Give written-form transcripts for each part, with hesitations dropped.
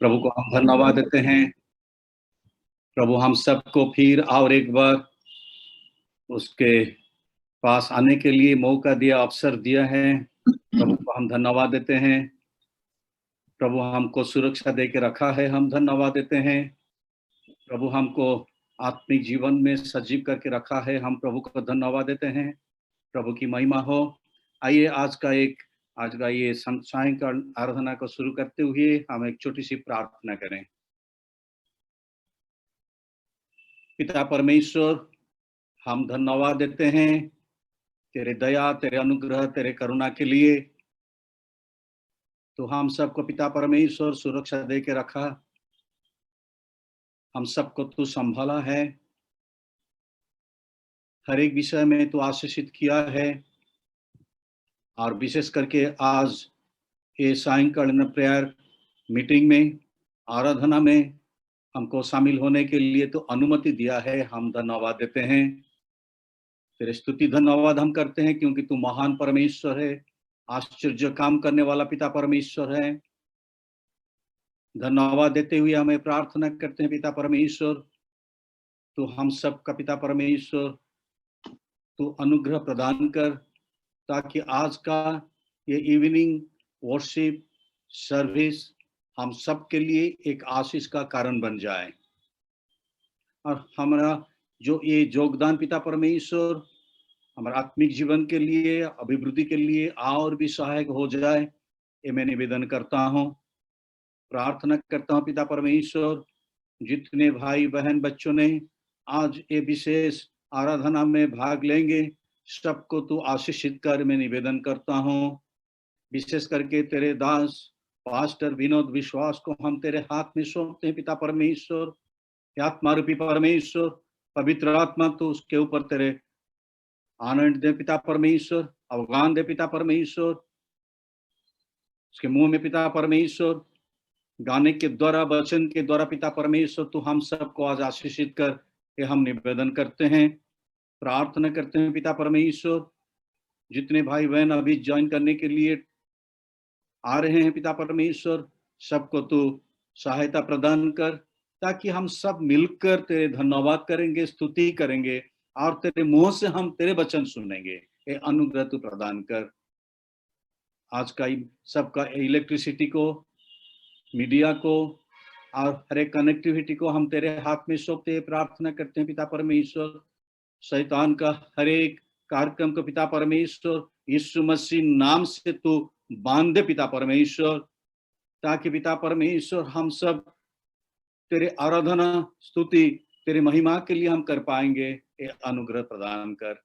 प्रभु को हम धन्यवाद देते हैं। प्रभु हम सबको फिर और एक बार उसके पास आने के लिए मौका दिया, अवसर दिया है। प्रभु को हम धन्यवाद देते हैं। प्रभु हमको सुरक्षा दे के रखा है, हम धन्यवाद देते हैं। प्रभु हमको आत्मिक जीवन में सजीव करके रखा है, हम प्रभु को धन्यवाद देते हैं। प्रभु की महिमा हो। आइए आज का ये सायंकाल आराधना को शुरू करते हुए हम एक छोटी सी प्रार्थना करें। पिता परमेश्वर, हम धन्यवाद देते हैं तेरे दया, तेरे अनुग्रह, तेरे करुणा के लिए। तो हम सबको पिता परमेश्वर सुरक्षा दे के रखा, हम सबको तू संभाला है, हर एक विषय में तू आशीषित किया है। और विशेष करके आज ये सायंकालीन प्रेयर मीटिंग में, आराधना में हमको शामिल होने के लिए तो अनुमति दिया है, हम धन्यवाद देते हैं। तेरे स्तुति धन्यवाद हम करते हैं क्योंकि तू महान परमेश्वर है, आश्चर्य काम करने वाला पिता परमेश्वर है। धन्यवाद देते हुए हमें प्रार्थना करते हैं पिता परमेश्वर, तू हम सब का पिता परमेश्वर, तू अनुग्रह प्रदान कर ताकि आज का ये इवनिंग वर्शिप सर्विस हम सब के लिए एक आशीष का कारण बन जाए। और हमारा जो ये योगदान पिता परमेश्वर हमारे आत्मिक जीवन के लिए, अभिवृद्धि के लिए और भी सहायक हो जाए, ये मैं निवेदन करता हूँ। प्रार्थना करता हूँ पिता परमेश्वर, जितने भाई बहन बच्चों ने आज ये विशेष आराधना में भाग लेंगे, सबको तू आशीषित कर, मैं निवेदन करता हूँ। विशेष करके तेरे दास पास्टर विनोद विश्वास को हम तेरे हाथ में सौंपते हैं पिता परमेश्वर। आत्मा रूपी परमेश्वर, पवित्र आत्मा तो उसके ऊपर तेरे आनंद दे पिता परमेश्वर, अवगान दे पिता परमेश्वर, उसके मुंह में पिता परमेश्वर गाने के द्वारा, वचन के द्वारा पिता परमेश्वर तू हम सबको आज आशीषित कर, ये हम निवेदन करते हैं। प्रार्थना करते हैं पिता परमेश्वर, जितने भाई बहन अभी ज्वाइन करने के लिए आ रहे हैं पिता परमेश्वर, सबको तू सहायता प्रदान कर ताकि हम सब मिलकर तेरे धन्यवाद करेंगे, स्तुति करेंगे और तेरे मुंह से हम तेरे वचन सुनेंगे। ये अनुग्रह तू प्रदान कर। आज का सबका इलेक्ट्रिसिटी को, मीडिया को और हर एक कनेक्टिविटी को हम तेरे हाथ में सौंपते प्रार्थना करते हैं पिता परमेश्वर। शैतान का हर एक कार्यक्रम को पिता परमेश्वर यीशु मसीह नाम से तू बांध दे पिता परमेश्वर, ताकि पिता परमेश्वर हम सब तेरे आराधना स्तुति तेरे महिमा के लिए हम कर पाएंगे। ये अनुग्रह प्रदान कर।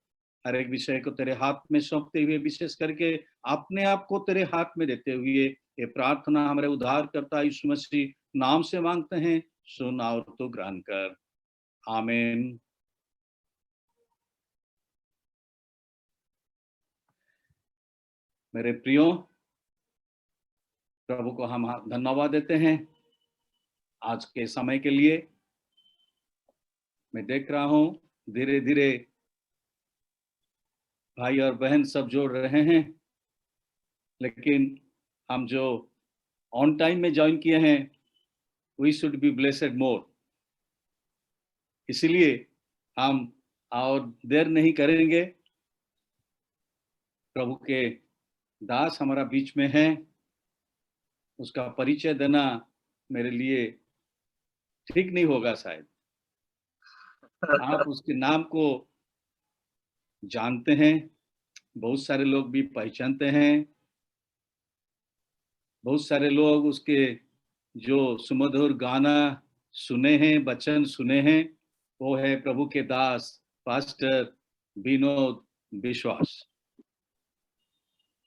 हर एक विषय को तेरे हाथ में सौंपते हुए, विशेष करके अपने आप को तेरे हाथ में देते हुए, ये प्रार्थना हमारे उद्धार करता यीशु मसीह नाम से मांगते हैं, सुन और तो ग्रहण कर। आमीन। मेरे प्रियो, प्रभु को हम धन्यवाद देते हैं आज के समय के लिए। मैं देख रहा हूं धीरे धीरे भाई और बहन सब जोड़ रहे हैं, लेकिन हम जो ऑन टाइम में ज्वाइन किए हैं, वी शुड बी ब्लेसेड मोर। इसलिए हम और देर नहीं करेंगे। प्रभु के दास हमारा बीच में है, उसका परिचय देना मेरे लिए ठीक नहीं होगा शायद। आप उसके नाम को जानते हैं, बहुत सारे लोग भी पहचानते हैं, बहुत सारे लोग उसके जो सुमधुर गाना सुने हैं, वचन सुने हैं, वो है प्रभु के दास पास्टर विनोद विश्वास।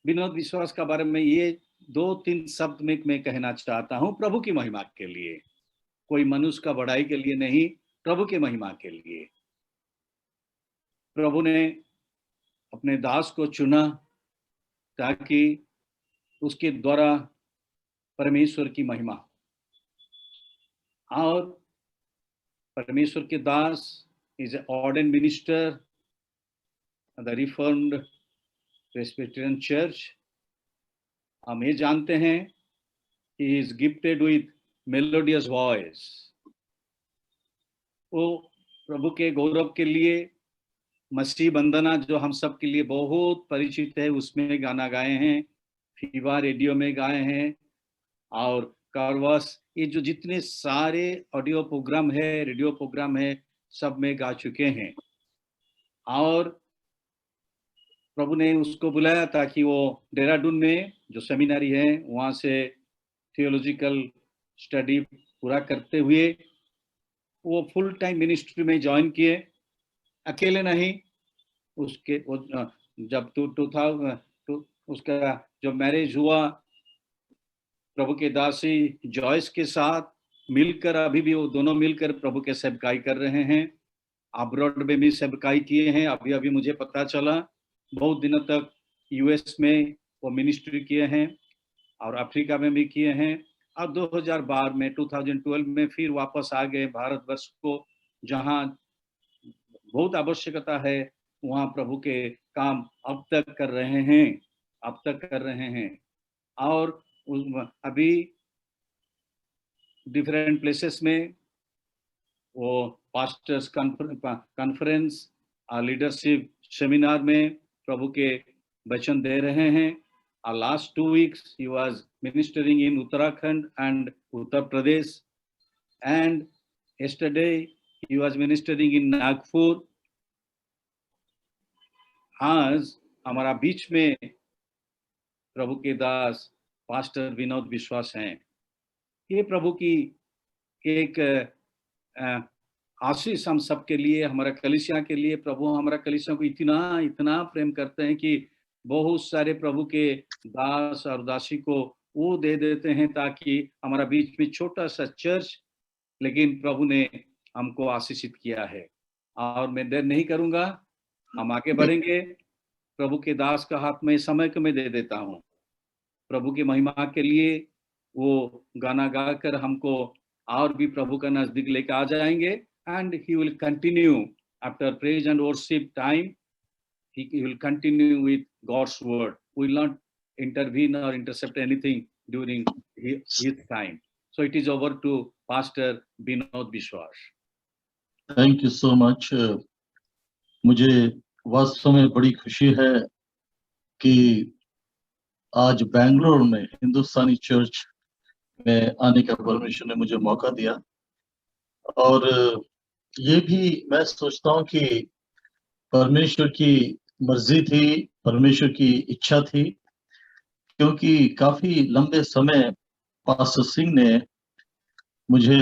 विनोद विश्वास का बारे में ये 2-3 शब्द में मैं कहना चाहता हूं, प्रभु की महिमा के लिए, कोई मनुष्य का बड़ाई के लिए नहीं, प्रभु के महिमा के लिए। प्रभु ने अपने दास को चुना ताकि उसके द्वारा परमेश्वर की महिमा, और परमेश्वर के दास is a ordained minister the reformed presbyterian church. हम ये जानते हैं he is gifted with melodious voice. वो प्रभु के गौरव के लिए मसीह वंदना जो हम सब के लिए बहुत परिचित है, उसमें गाना गाए हैं, फीवा रेडियो में गाए हैं, और कारवास, ये जो जितने सारे ऑडियो प्रोग्राम है, रेडियो प्रोग्राम है, सब में गा चुके हैं। और प्रभु ने उसको बुलाया ताकि वो देहरादून में जो सेमिनारी है वहाँ से थियोलॉजिकल स्टडी पूरा करते हुए वो फुल टाइम मिनिस्ट्री में ज्वाइन किए। अकेले नहीं, उसके वो जब 2000 उसका जो मैरिज हुआ प्रभु के दासी जॉयस के साथ मिलकर, अभी भी वो दोनों मिलकर प्रभु के सेवकाई कर रहे हैं। अब्रॉड में भी सेवकाई किए हैं। अभी अभी मुझे पता चला, बहुत दिनों तक यूएस में वो मिनिस्ट्री किए हैं और अफ्रीका में भी किए हैं। और 2012 में फिर वापस आ गए भारतवर्ष को, जहाँ बहुत आवश्यकता है, वहाँ प्रभु के काम अब तक कर रहे हैं। और अभी डिफरेंट प्लेसेस में वो पास्टर्स कॉन्फ्रेंस, लीडरशिप सेमिनार में प्रभु के वचन दे रहे हैं। Last 2 weeks he was ministering in Uttarakhand and Uttar Pradesh, and yesterday he was ministering in Nagpur. आज हमारा बीच में प्रभु के दास पास्टर विनोद विश्वास हैं। ये प्रभु की एक आशीष हम सब के लिए, हमारा कलीसिया के लिए। प्रभु हमारा कलीसिया को इतना इतना प्रेम करते हैं कि बहुत सारे प्रभु के दास और दासी को वो दे देते हैं ताकि हमारा बीच में छोटा सा चर्च, लेकिन प्रभु ने हमको आशीषित किया है। और मैं देर नहीं करूंगा, हम आगे बढ़ेंगे। प्रभु के दास का हाथ में समय को मैं दे देता हूँ। प्रभु की महिमा के लिए वो गाना गाकर हमको और भी प्रभु का नजदीक लेकर आ जाएंगे। And he will continue after praise and worship time, he will continue with God's word. We will not intervene or intercept anything during his time. So it is over to Pastor Binod Bishwas. Thank you so much. मुझे वास्तव में बड़ी खुशी है कि आज बेंगलोर में हिंदुस्तानी church में आने का परमेश्वर ने मुझे मौका दिया। और ये भी मैं सोचता हूँ कि परमेश्वर की मर्जी थी, परमेश्वर की इच्छा थी, क्योंकि काफी लंबे समय पास्टर सिंह ने मुझे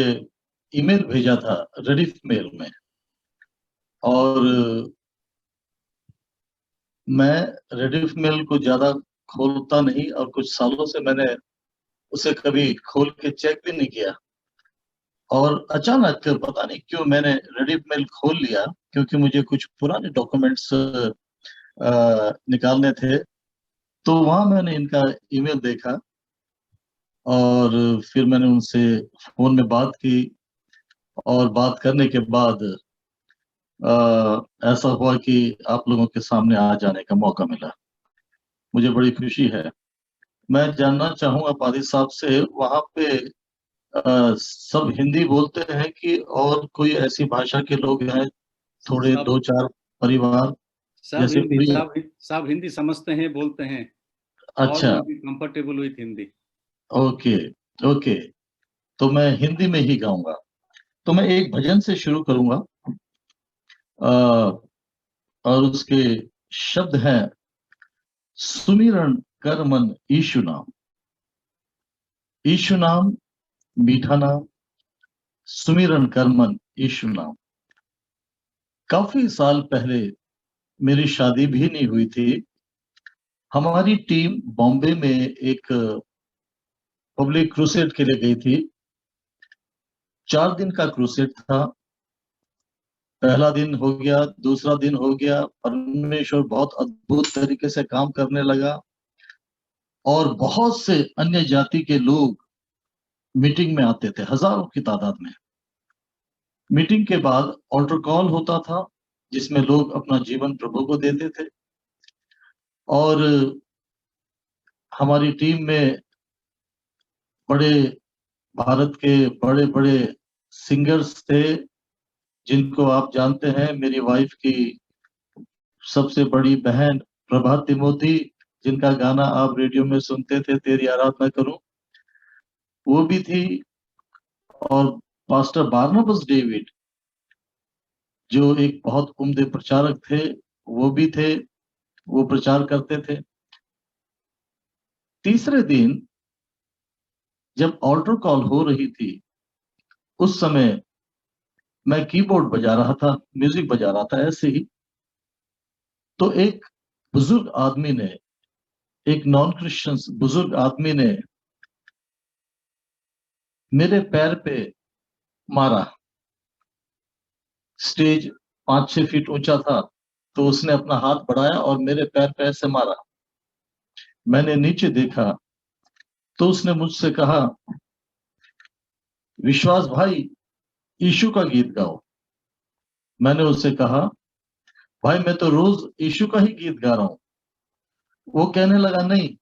ईमेल भेजा था रेडिफ मेल में, और मैं रेडिफ मेल को ज्यादा खोलता नहीं और कुछ सालों से मैंने उसे कभी खोल के चेक भी नहीं किया। और अचानक पता नहीं क्यों मैंने रेडिफ मेल खोल लिया, क्योंकि मुझे कुछ पुराने डॉक्यूमेंट्स निकालने थे। तो वहां मैंने इनका ईमेल देखा और फिर मैंने उनसे फोन में बात की, और बात करने के बाद ऐसा हुआ कि आप लोगों के सामने आ जाने का मौका मिला। मुझे बड़ी खुशी है। मैं जानना चाहूंगा पादी साहब से, वहां पे सब हिंदी बोलते हैं कि और कोई ऐसी भाषा के लोग हैं, थोड़े दो चार परिवार? सब हिंदी समझते हैं, बोलते हैं। अच्छा, comfortable with Hindi. Okay okay, तो मैं हिंदी में ही गाऊंगा। तो मैं एक भजन से शुरू करूंगा, और उसके शब्द हैं, सुमिरन कर मन ईशु नाम, ईशु नाम मीठा नाम, सुमिरन कर मन ईशु नाम। काफी साल पहले मेरी शादी भी नहीं हुई थी। हमारी टीम बॉम्बे में एक पब्लिक क्रूसेड के लिए गई थी। 4 दिन का क्रूसेड था। पहला दिन हो गया, दूसरा दिन हो गया, परमेश्वर बहुत अद्भुत तरीके से काम करने लगा, और बहुत से अन्य जाति के लोग मीटिंग में आते थे, हजारों की तादाद में। मीटिंग के बाद ऑल्टर कॉल होता था, जिसमें लोग अपना जीवन प्रभु को देते थे। और हमारी टीम में बड़े भारत के बड़े बड़े सिंगर्स थे जिनको आप जानते हैं। मेरी वाइफ की सबसे बड़ी बहन प्रभा तिमोथी, जिनका गाना आप रेडियो में सुनते थे, तेरी आराधना करूं, वो भी थी। और पास्टर बारनबास डेविड, जो एक बहुत उम्दे प्रचारक थे, वो भी थे, वो प्रचार करते थे। तीसरे दिन जब ऑल्टर कॉल हो रही थी, उस समय मैं कीबोर्ड बजा रहा था, म्यूजिक बजा रहा था ऐसे ही। तो एक बुजुर्ग आदमी ने, एक नॉन क्रिश्चियन बुजुर्ग आदमी ने मेरे पैर पे मारा। स्टेज 5-6 फीट ऊंचा था, तो उसने अपना हाथ बढ़ाया और मेरे पैर पे ऐसे मारा। मैंने नीचे देखा तो उसने मुझसे कहा, विश्वास भाई, यीशु का गीत गाओ। मैंने उससे कहा, भाई मैं तो रोज यीशु का ही गीत गा रहा हूं। वो कहने लगा, नहीं,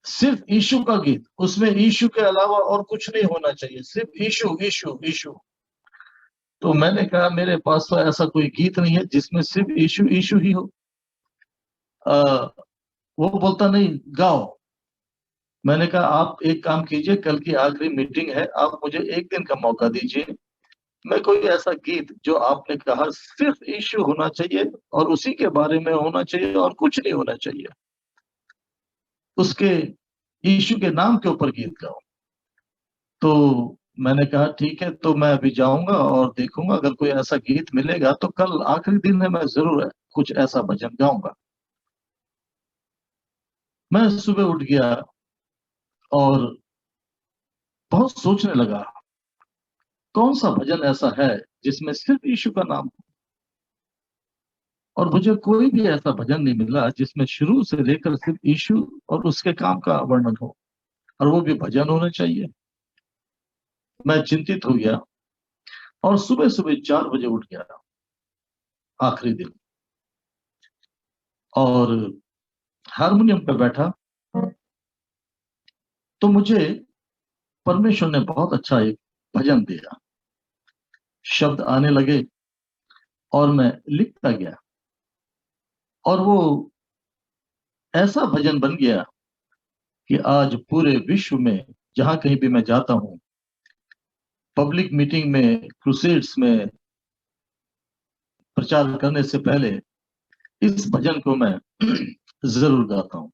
सिर्फ यीशु का गीत, उसमें यीशु के अलावा और कुछ नहीं होना चाहिए, सिर्फ यीशु यीशु यीशु। तो मैंने कहा, मेरे पास तो ऐसा कोई गीत नहीं है जिसमें सिर्फ यीशु यीशु ही हो। वो बोलता, नहीं गाओ। मैंने कहा, आप एक काम कीजिए, कल की आखिरी मीटिंग है, आप मुझे एक दिन का मौका दीजिए। मैं कोई ऐसा गीत जो आपने कहा सिर्फ यीशु होना चाहिए और उसी के बारे में होना चाहिए और कुछ नहीं होना चाहिए, उसके यीशु के नाम के ऊपर गीत गाओ। तो मैंने कहा, ठीक है, तो मैं अभी जाऊंगा और देखूंगा, अगर कोई ऐसा गीत मिलेगा तो कल आखिरी दिन है, मैं जरूर कुछ ऐसा भजन गाऊंगा। मैं सुबह उठ गया और बहुत सोचने लगा, कौन सा भजन ऐसा है जिसमें सिर्फ यीशु का नाम हो। और मुझे कोई भी ऐसा भजन नहीं मिला जिसमें शुरू से लेकर सिर्फ यीशु और उसके काम का वर्णन हो, और वो भी भजन होना चाहिए। मैं चिंतित हो गया और सुबह सुबह 4 बजे उठ गया आखिरी दिन, और हारमोनियम पे बैठा। तो मुझे परमेश्वर ने बहुत अच्छा एक भजन दिया। शब्द आने लगे और मैं लिखता गया, और वो ऐसा भजन बन गया कि आज पूरे विश्व में जहां कहीं भी मैं जाता हूं, पब्लिक मीटिंग में, क्रूसेड्स में प्रचार करने से पहले इस भजन को मैं जरूर गाता हूं।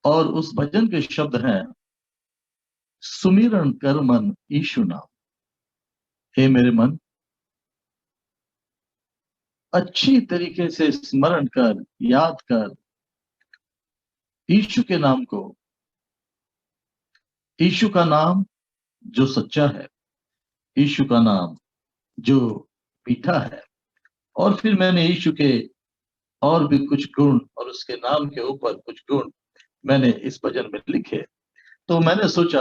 और उस भजन के शब्द हैं, सुमिरन कर मन यीशु नाम। हे मेरे मन, अच्छी तरीके से स्मरण कर, याद कर यीशु के नाम को। यीशु का नाम जो सच्चा है, यीशु का नाम जो मीठा है। और फिर मैंने यीशु के और भी कुछ गुण और उसके नाम के ऊपर कुछ गुण मैंने इस भजन में लिखे। तो मैंने सोचा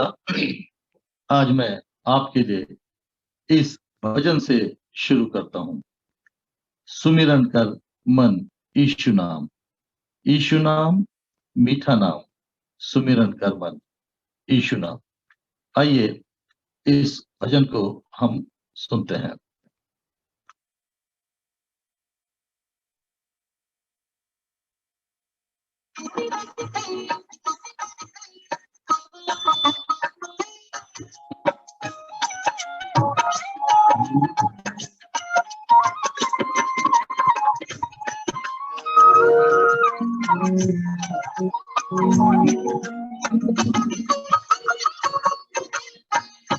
आज मैं आपके लिए इस भजन से शुरू करता हूं। सुमिरन कर मन यीशु नाम, यीशु नाम मीठा नाम, सुमिरन कर मन यीशु नाम। आइए इस भजन को हम सुनते हैं। सुमिरन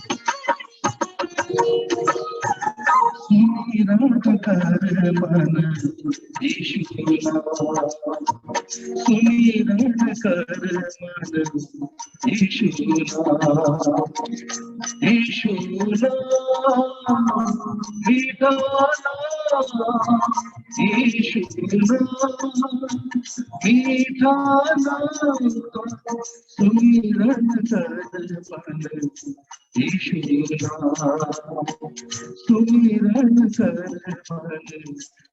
कर मन यीशु नाम, सुमिरन कर मन यीशु नाम, यीशु नाम मीठा नाम, यीशु नाम मीठा नाम, सुमिरन कर मन यीशु नाम, सुमिरन कर मन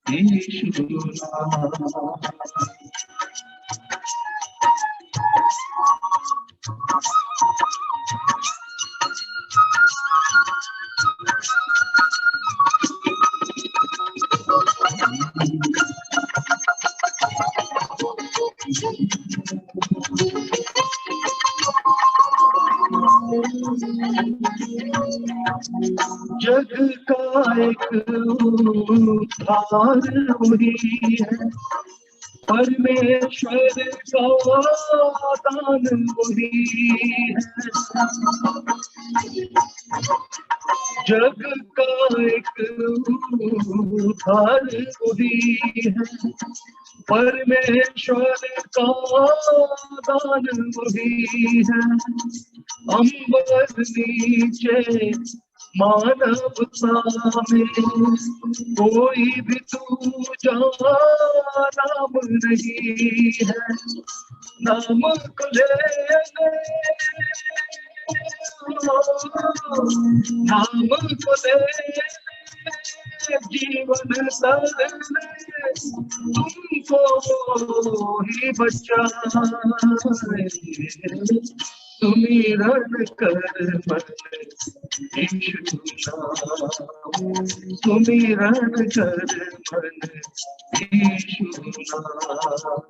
यीशु नाम। जग का एक उद्धार वही है, परमेश्वर का दान वही है। जग का एक उद्धार वही है, परमेश्वर का दान वही है। अंबर नीचे मानवता में कोई भी दूजा नाम नहीं है। नाम को लेने, नाम को लेने जीवन तरने तुमको ही बचाए। सुमिरन कर मन यीशु नाम, सुमिरन कर मन यीशु नाम।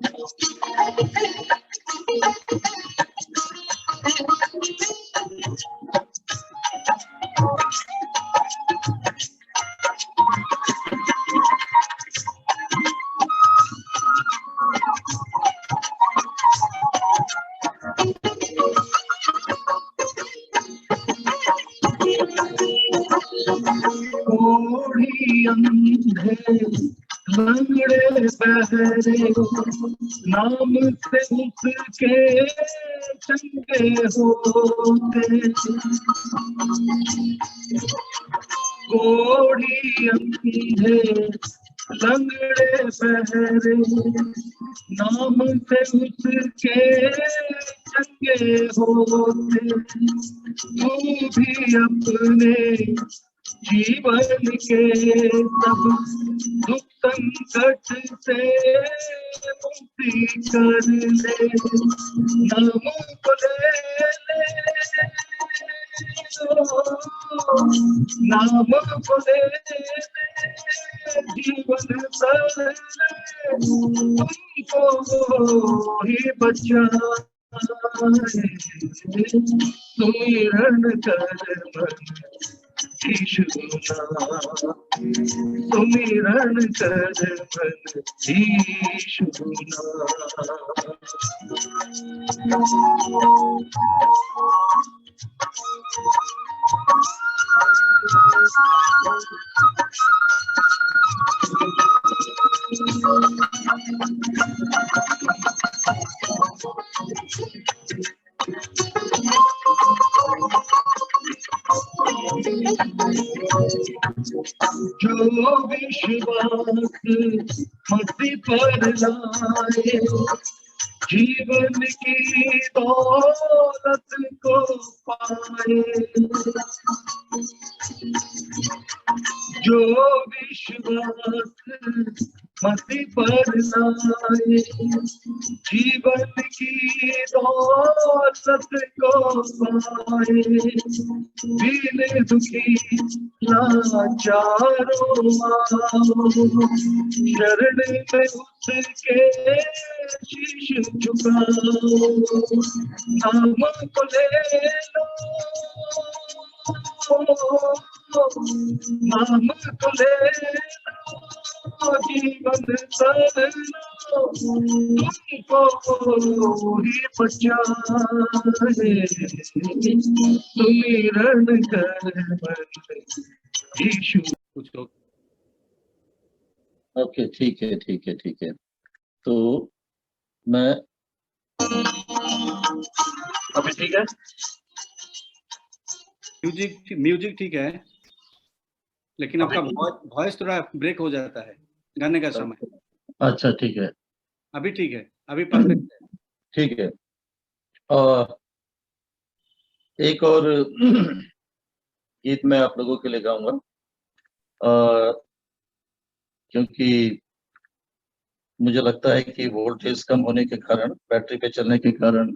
कोढ़ी अंधे लंगड़े बहरे नाम से उसके चंगे होते। कोढ़ी अंधे लंगड़े बहरे नाम से उसके चंगे होते। तू भी अपने जीवन के सब दुख संकट से मुक्ति कर ले। नाम को ले ले, नाम को ले ले, जीवन तर तुमको ही बचाए। सुमिरन कर मन यीशु नाम, सुमिरन कर मन यीशु जो विश्वास मसीह पर लाए, जीवन की दौलत को पाए। जो विश्वास मसीह पर लाए, जीवन की दौलत को पाए। दीन दुखी लाचारों आओ, शरण में उसके शीश झुकाओ। नाम को ले लो, नाम को ले लो, जीवन तर लो तुमको ही बचाए। सुमिरन कर मन यीशु। कुछ लोग ओके, ठीक है ठीक है ठीक है। तो मैं अभी ठीक है, म्यूजिक ठीक है, लेकिन आपका वॉइस थोड़ा ब्रेक हो जाता है गाने का समय। अच्छा ठीक है, अभी ठीक है, अभी परफेक्ट है। ठीक है। एक और गीत मैं आप लोगों के लिए गाऊंगा, क्योंकि मुझे लगता है कि वोल्टेज कम होने के कारण, बैटरी पे चलने के कारण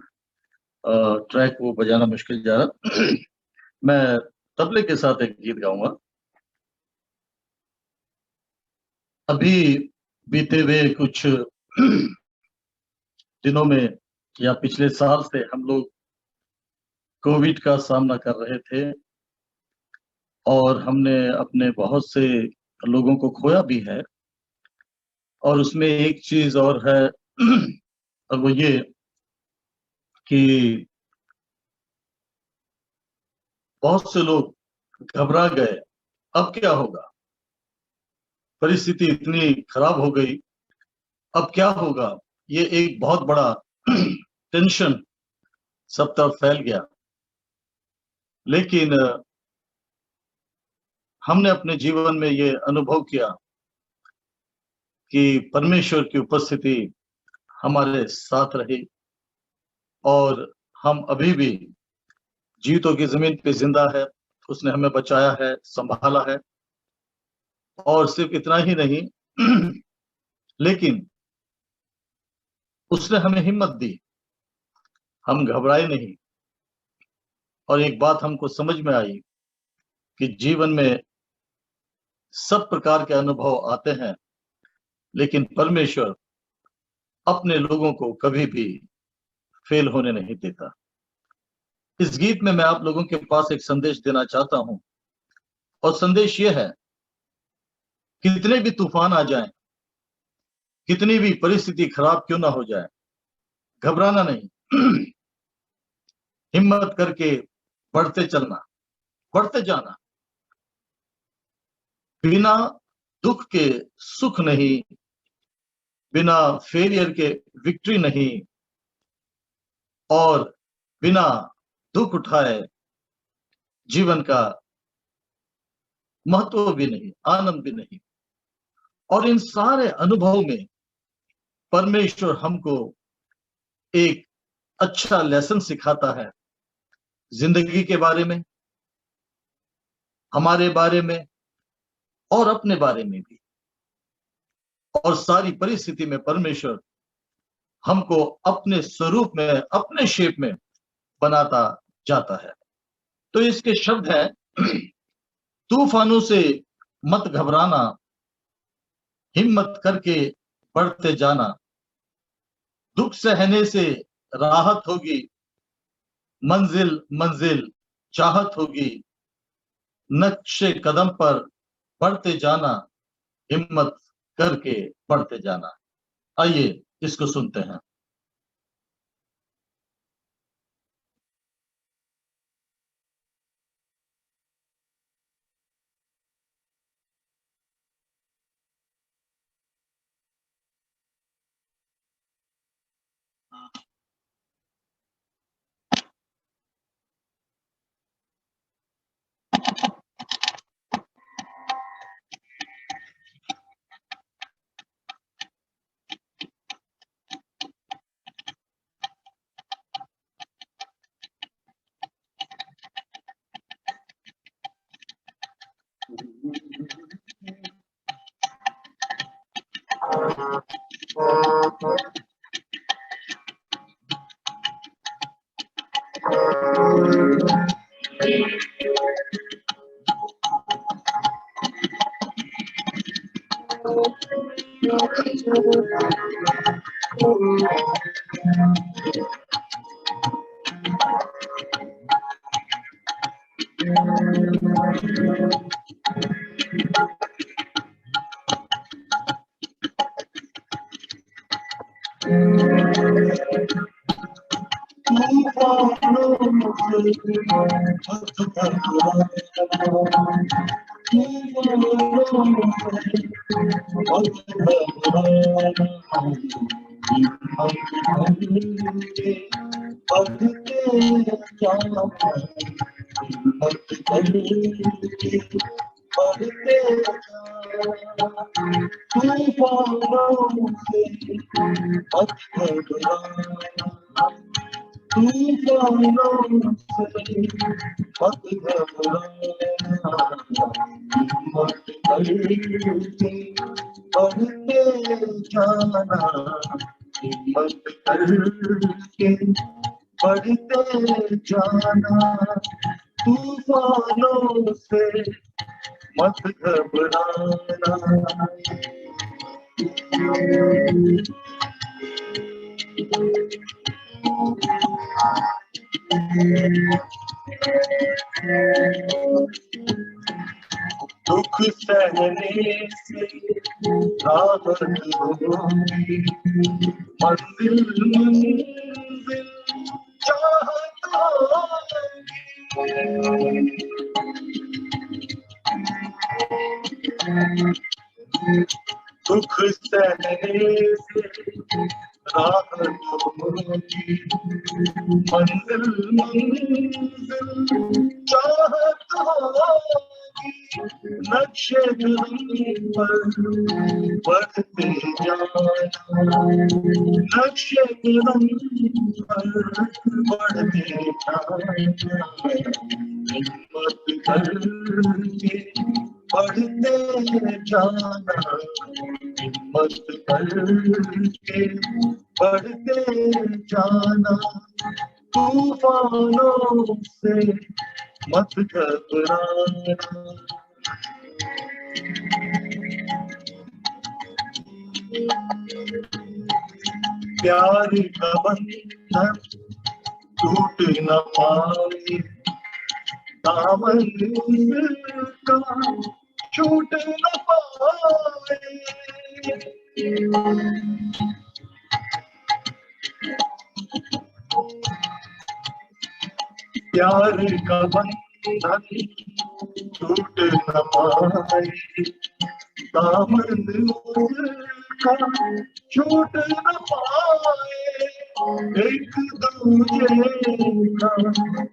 ट्रैक वो बजाना मुश्किल जा रहा। मैं तबले के साथ एक गीत गाऊंगा। अभी बीते हुए कुछ दिनों में या पिछले साल से हम लोग कोविड का सामना कर रहे थे और हमने अपने बहुत से लोगों को खोया भी है। और उसमें एक चीज और है और वो ये कि बहुत से लोग घबरा गए, अब क्या होगा, परिस्थिति इतनी खराब हो गई, अब क्या होगा। ये एक बहुत बड़ा टेंशन सब तरफ फैल गया। लेकिन हमने अपने जीवन में ये अनुभव किया कि परमेश्वर की उपस्थिति हमारे साथ रही और हम अभी भी जीवितों की जमीन पे जिंदा है। उसने हमें बचाया है, संभाला है। और सिर्फ इतना ही नहीं लेकिन उसने हमें हिम्मत दी, हम घबराए नहीं। और एक बात हमको समझ में आई कि जीवन में सब प्रकार के अनुभव आते हैं, लेकिन परमेश्वर अपने लोगों को कभी भी फेल होने नहीं देता। इस गीत में मैं आप लोगों के पास एक संदेश देना चाहता हूं और संदेश यह है, कितने भी तूफान आ जाएं, कितनी भी परिस्थिति खराब क्यों ना हो जाए, घबराना नहीं। हिम्मत करके बढ़ते चलना, बढ़ते जाना। बिना दुख के सुख नहीं, बिना फेलियर के विक्ट्री नहीं, और बिना दुख उठाए जीवन का महत्व भी नहीं, आनंद भी नहीं। और इन सारे अनुभव में परमेश्वर हमको एक अच्छा लेसन सिखाता है, जिंदगी के बारे में, हमारे बारे में और अपने बारे में भी। और सारी परिस्थिति में परमेश्वर हमको अपने स्वरूप में, अपने शेप में बनाता जाता है। तो इसके शब्द है, तूफानों से मत घबराना, हिम्मत करके बढ़ते जाना। दुख सहने से राहत होगी, मंजिल मंजिल चाहत होगी। नक्शे कदम पर बढ़ते जाना, हिम्मत करके बढ़ते जाना। आइए इसको सुनते हैं। बढ़ते जाना, तूफानों से मत घबराना। दुख सहने से राहत होगी, मंजिल मंजिल चाहत होगी। दुख सहने से राहत होगी, मंजिल मंजिल चाहत होगी। नक्शे कदम पर बढ़ते जाना, नक्शे कदम पर बढ़ते जाना, हिम्मत करके बढ़ते जाना, हिम्मत करके बढ़ते जाना। तूफानों से मत घबराना, प्यार का बंधन टूट न पाए, दामन का छूट न पाए। प्यार का बंधन टूट न पाए, दामन का छूट न पाए। एक दूजे का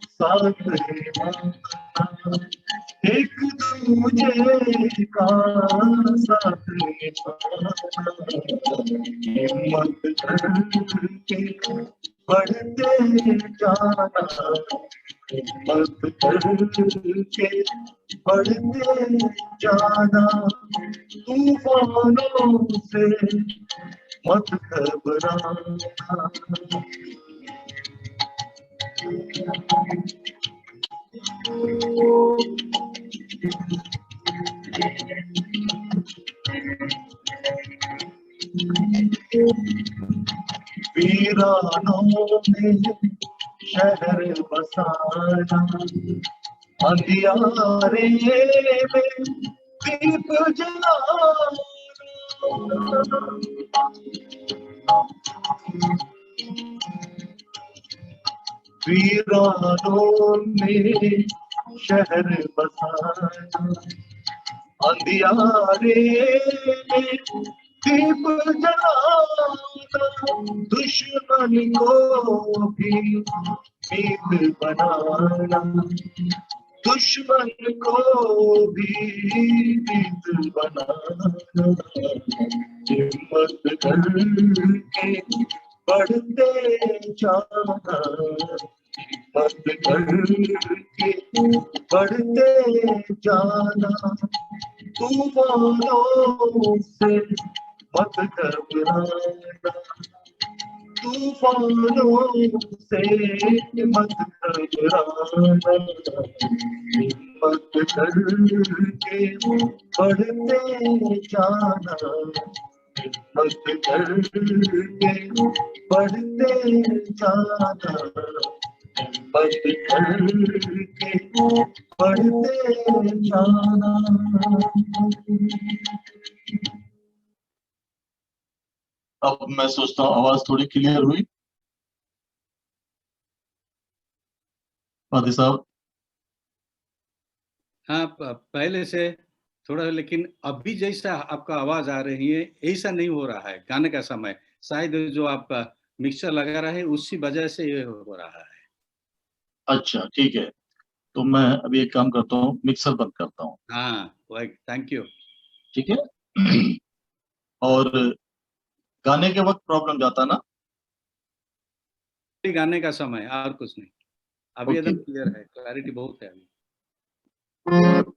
साथ निभाना, एक दूजे का साथ निभाना, हिम्मत करके बढ़ते जाना, हिम्मत करके बढ़ते जाना। तूफानों से मत घबराना। वीरानों में शहर बसाना, अंधियारे में दीप जलाना। वीरानों में शहर बसाना, अंधियारे में दीप जलाना। दुश्मन को भी मीत बनाना, दुश्मन को भी मीत बनाना। हिम्मत करके बढ़ते जाना, हिम्मत करके बढ़ते जाना। तूफानों से मत घबराना, तूफानों से मत घबराना। हिम्मत करके बढ़ते जाना, हिम्मत करके बढ़ते जाना, हिम्मत करके बढ़ते जाना। अब मैं सोचता हूँ आवाज थोड़ी क्लियर हुई फादी साहब? हाँ, पहले से थोड़ा, लेकिन अभी जैसा आपका आवाज आ रही है ऐसा नहीं हो रहा है गाने का समय। शायद जो आप मिक्सर लगा रहे हैं उसी वजह से ये हो रहा है। अच्छा ठीक है, तो मैं अभी एक काम करता हूँ, मिक्सर बंद करता हूँ। हाँ, थैंक यू। ठीक है। और गाने के वक्त प्रॉब्लम जाता ना? गाने का समय और कुछ नहीं, अभी ओके। एकदम क्लियर है, क्लैरिटी बहुत है अभी।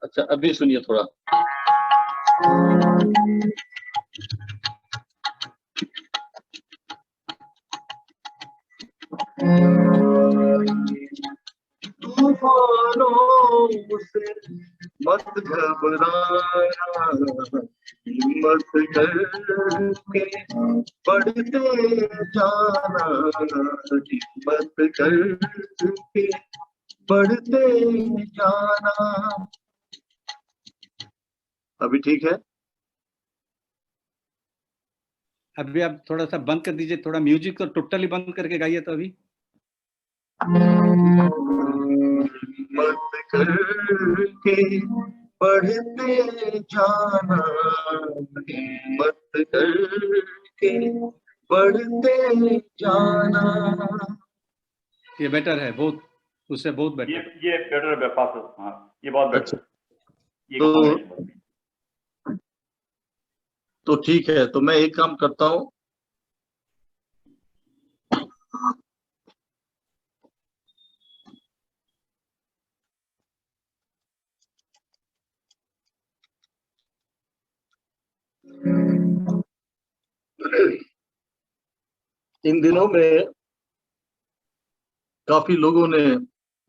अच्छा अभी सुनिए थोड़ा। तूफानों से मत घबराना, हिम्मत करके बढ़ते जाना, हिम्मत करके बढ़ते जाना। अभी ठीक है? अभी आप थोड़ा सा बंद कर दीजिए, थोड़ा म्यूजिक को टोटली बंद करके गाइए तो अभी। मत करके बढ़ते जाना, हिम्मत करके बढ़ते जाना। ये बेटर है बहुत, उससे बहुत बेटर। ये बेटर है फास्ट। हाँ ये बहुत बेटर अच्छा, है, ये तो combination बहुत है। तो ठीक है, तो मैं एक काम करता हूँ। इन दिनों में काफी लोगों ने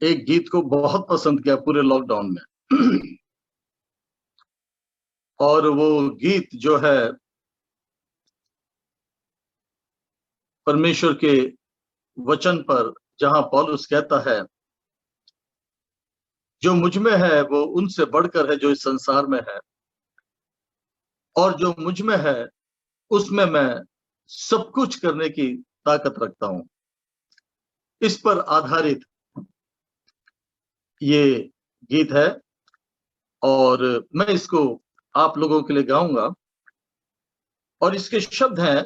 एक गीत को बहुत पसंद किया पूरे लॉकडाउन में। और वो गीत जो है परमेश्वर के वचन पर, जहां पौलुस कहता है, जो मुझ में है वो उनसे बढ़कर है जो इस संसार में है, और जो मुझ में है उसमें मैं सब कुछ करने की ताकत रखता हूं। इस पर आधारित ये गीत है, और मैं इसको आप लोगों के लिए गाऊंगा। और इसके शब्द हैं,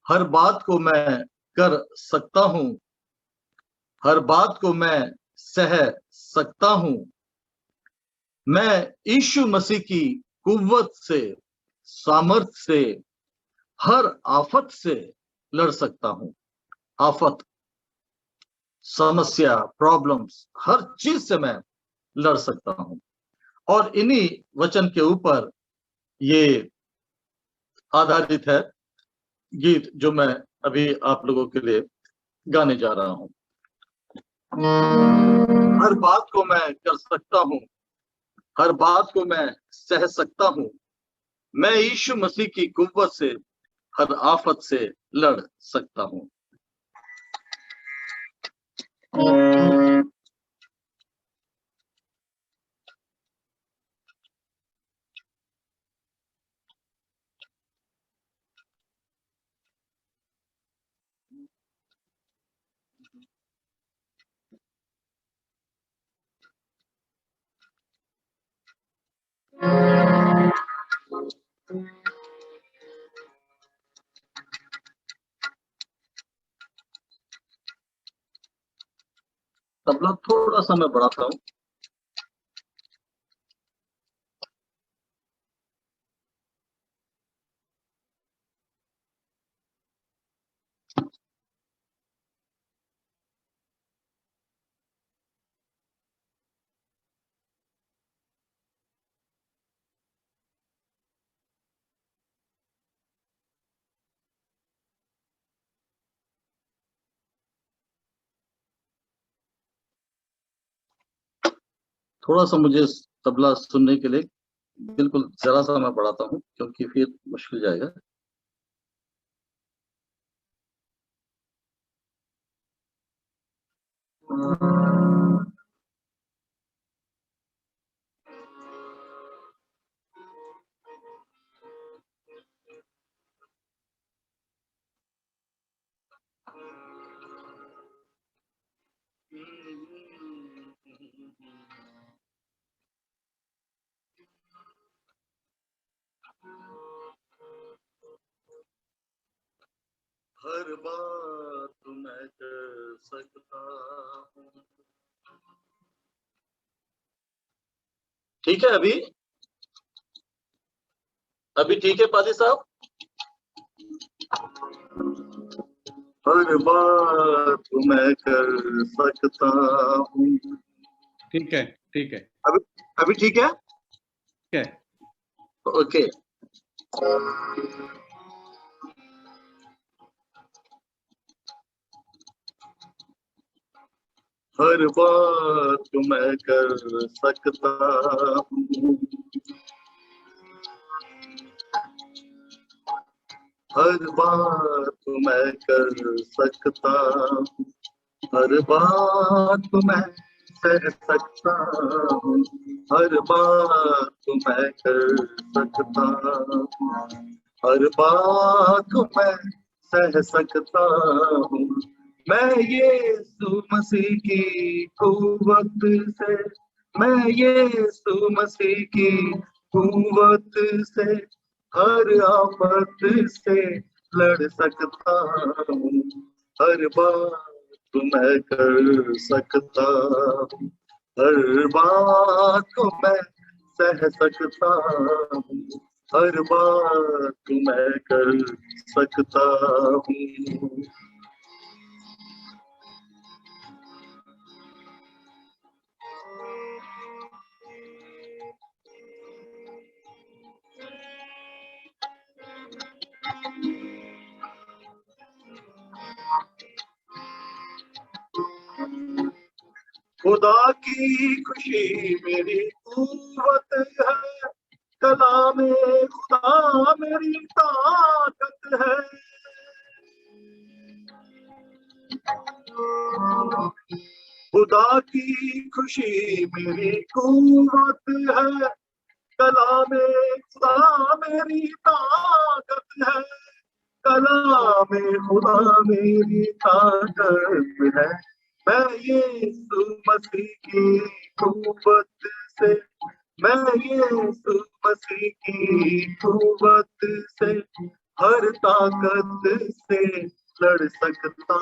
हर बात को मैं कर सकता हूं, हर बात को मैं सह सकता हूं, मैं यीशु मसीह की कुव्वत से, सामर्थ से हर आफत से लड़ सकता हूं। आफत, समस्या, प्रॉब्लम्स, हर चीज से मैं लड़ सकता हूं। और इन्हीं वचन के ऊपर ये आधारित है गीत जो मैं अभी आप लोगों के लिए गाने जा रहा हूं। हर बात को मैं कर सकता हूं, हर बात को मैं सह सकता हूं, मैं यीशु मसीह की कुव्वत से हर आफत से लड़ सकता हूं। तबला थोड़ा सा मैं बढ़ाता हूं। थोड़ा सा मुझे तबला सुनने के लिए बिल्कुल जरा सा मैं बढ़ाता हूं, क्योंकि फिर मुश्किल जाएगा। हर बात मैं कर सकता हूँ। ठीक है? अभी ठीक है पादी साहब? हर बात मैं कर सकता हूँ। ठीक है, ठीक है, अभी अभी ठीक है? ठीक है। ओके। हर बात मैं कर सकता हूँ, हर बात मैं कर सकता हूँ, हर बात मैं सह सकता हूँ, हर बात मैं कर सकता हूँ, हर बात मैं सह सकता हूँ। मैं यीशु मसीह की कुव्वत से, मैं यीशु मसीह की कुव्वत से हर आफत से लड़ सकता हूँ, हर बात मैं कर सकता हूँ, हर बात मैं सह सकता हूँ, हर बात मैं कर सकता हूँ। खुदा की खुशी मेरी कुव्वत है, कलामे खुदा मेरी ताकत है। खुदा की खुशी मेरी कुव्वत है, कलामे खुदा मेरी ताकत है, कलामे खुदा मेरी ताकत है। मैं यीशु मसीह की कुव्वत से, मैं यीशु मसीह की कुव्वत से हर ताकत से लड़ सकता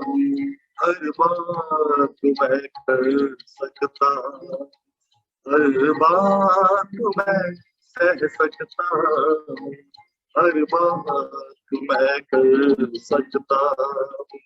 हूँ, हर बात मैं कर सकता हूँ, हर बात मैं सह सकता हूँ, हर बात मैं कर सकता हूँ।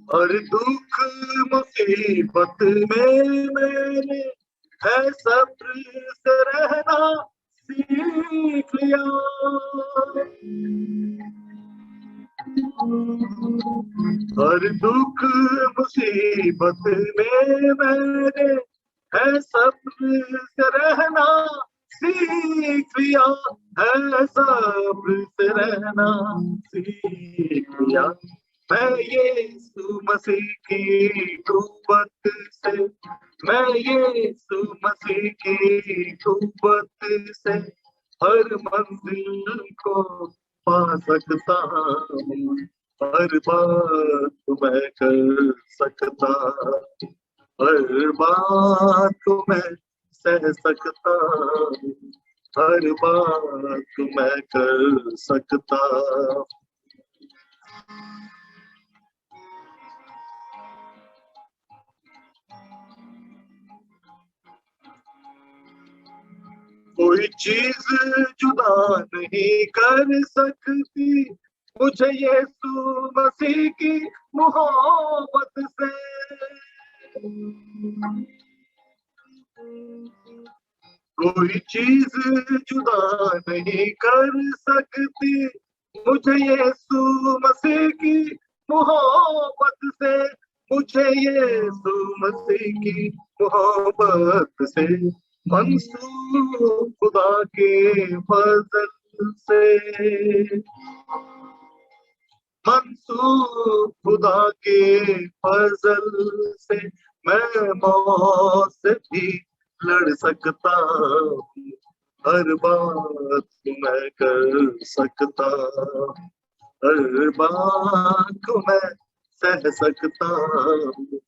हर दुख मुसीबत में मैंने है सब्र से रहना सीख लिया, हर दुख मुसीबत में मैंने है सब्र से रहना सीख लिया, है सब्र से रहना सीख लिया। मैं यीशु मसीह की कुव्वत से, मैं यीशु मसीह की कुव्वत से हर मंजिल को पा सकता हूँ, हर बात मैं कर सकता हूँ, हर बात मैं सह सकता हूँ, हर बात मैं कर सकता हूँ। कोई चीज जुदा नहीं कर सकती मुझे यीशु मसीह की मोहब्बत से, कोई चीज जुदा नहीं कर सकती मुझे यीशु मसीह की मोहब्बत से, मुझे यीशु मसीह की मोहब्बत से, मंसूर खुदा के फजल से, मंसूर खुदा के फजल से मैं मौत से भी लड़ सकता हूँ, हर बात मैं कर सकता हूँ, हर बात मैं सह सकता हूँ,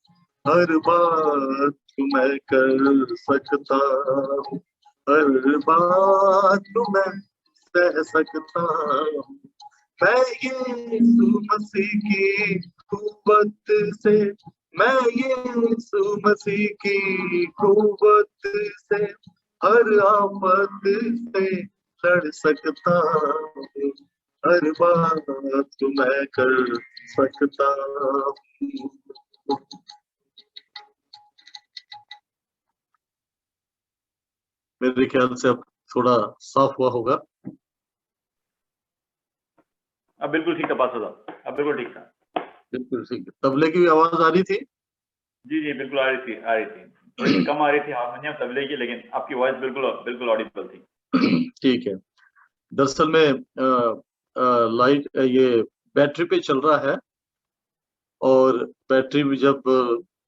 हर बात मैं कर सकता हूँ, हर बात मैं सह सकता हूँ। मैं यीशु मसीह की कुव्वत से, मैं यीशु मसीह की कुव्वत से हर आफत से लड़ सकता हूँ, हर बात मैं कर सकता हूँ। मेरे ख्याल से अब थोड़ा साफ हुआ होगा। अब बिल्कुल ठीक था पास्टर साहब, अब बिल्कुल ठीक था। बिल्कुल ठीक है। तबले की भी आवाज आ रही थी? जी जी बिल्कुल आ रही थी, आ रही थी। थोड़ी सी कम आ रही थी हारमोनियम तबले की, लेकिन आपकी वॉइस बिल्कुल बिल्कुल ऑडिबल थी। ठीक है। दरअसल में लाइट ये बैटरी पे चल रहा है, और बैटरी में जब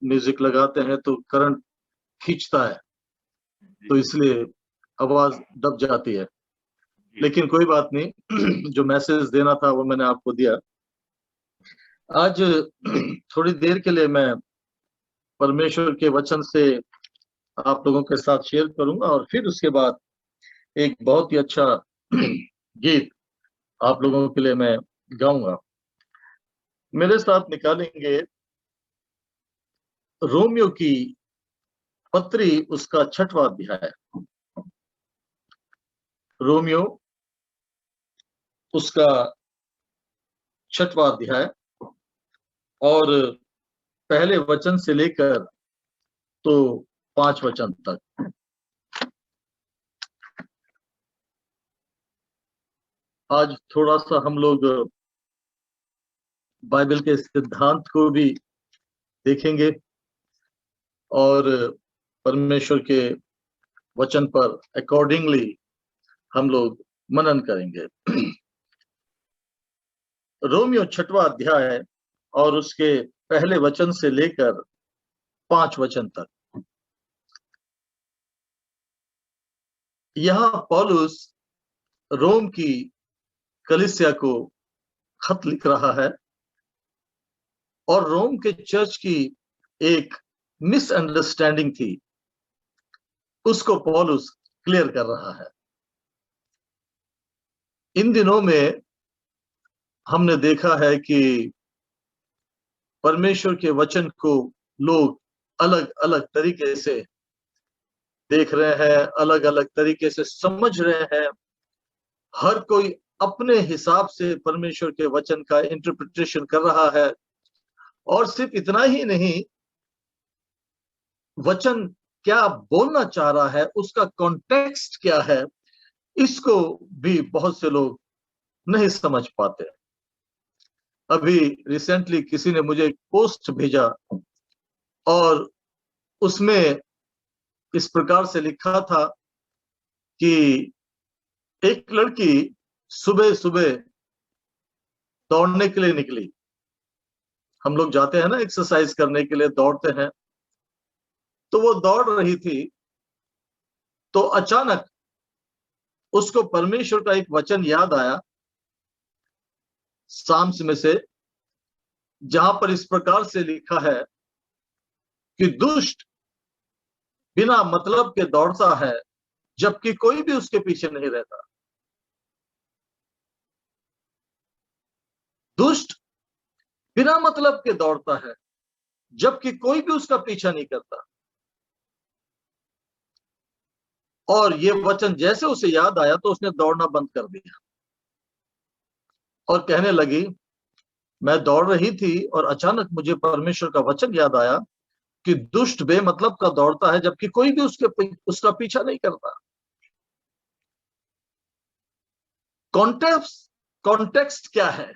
म्यूजिक लगाते हैं तो करंट खींचता है, तो इसलिए आवाज दब जाती है। लेकिन कोई बात नहीं, जो मैसेज देना था वो मैंने आपको दिया। आज थोड़ी देर के लिए मैं परमेश्वर के वचन से आप लोगों के साथ शेयर करूंगा, और फिर उसके बाद एक बहुत ही अच्छा गीत आप लोगों के लिए मैं गाऊंगा। मेरे साथ निकालेंगे रोमियो की पत्री, उसका 6वां अध्याय। रोमियो उसका 6वां अध्याय, और पहले वचन से लेकर तो 5 वचन तक। आज थोड़ा सा हम लोग बाइबल के सिद्धांत को भी देखेंगे, और परमेश्वर के वचन पर अकॉर्डिंगली हम लोग मनन करेंगे। रोमियो 6वां अध्याय और उसके पहले वचन से लेकर 5 वचन तक। यहां पौलुस रोम की कलीसिया को खत लिख रहा है, और रोम के चर्च की एक मिसअंडरस्टैंडिंग थी, उसको पौलुस क्लियर कर रहा है। इन दिनों में हमने देखा है कि परमेश्वर के वचन को लोग अलग अलग तरीके से देख रहे हैं, अलग अलग तरीके से समझ रहे हैं। हर कोई अपने हिसाब से परमेश्वर के वचन का इंटरप्रिटेशन कर रहा है, और सिर्फ इतना ही नहीं, वचन क्या बोलना चाह रहा है, उसका कॉन्टेक्स्ट क्या है, इसको भी बहुत से लोग नहीं समझ पाते। अभी रिसेंटली किसी ने मुझे एक पोस्ट भेजा, और उसमें इस प्रकार से लिखा था कि एक लड़की सुबह सुबह दौड़ने के लिए निकली। हम लोग जाते हैं ना एक्सरसाइज करने के लिए, दौड़ते हैं। तो वो दौड़ रही थी, तो अचानक उसको परमेश्वर का एक वचन याद आया, साम्स में से, जहां पर इस प्रकार से लिखा है कि दुष्ट बिना मतलब के दौड़ता है, जबकि कोई भी उसके पीछे नहीं रहता। दुष्ट बिना मतलब के दौड़ता है, जबकि कोई भी उसका पीछा नहीं करता। और ये वचन जैसे उसे याद आया तो उसने दौड़ना बंद कर दिया, और कहने लगी, मैं दौड़ रही थी और अचानक मुझे परमेश्वर का वचन याद आया कि दुष्ट बेमतलब का दौड़ता है, जबकि कोई भी उसका पीछा नहीं करता। कॉन्टेक्स्ट क्या है,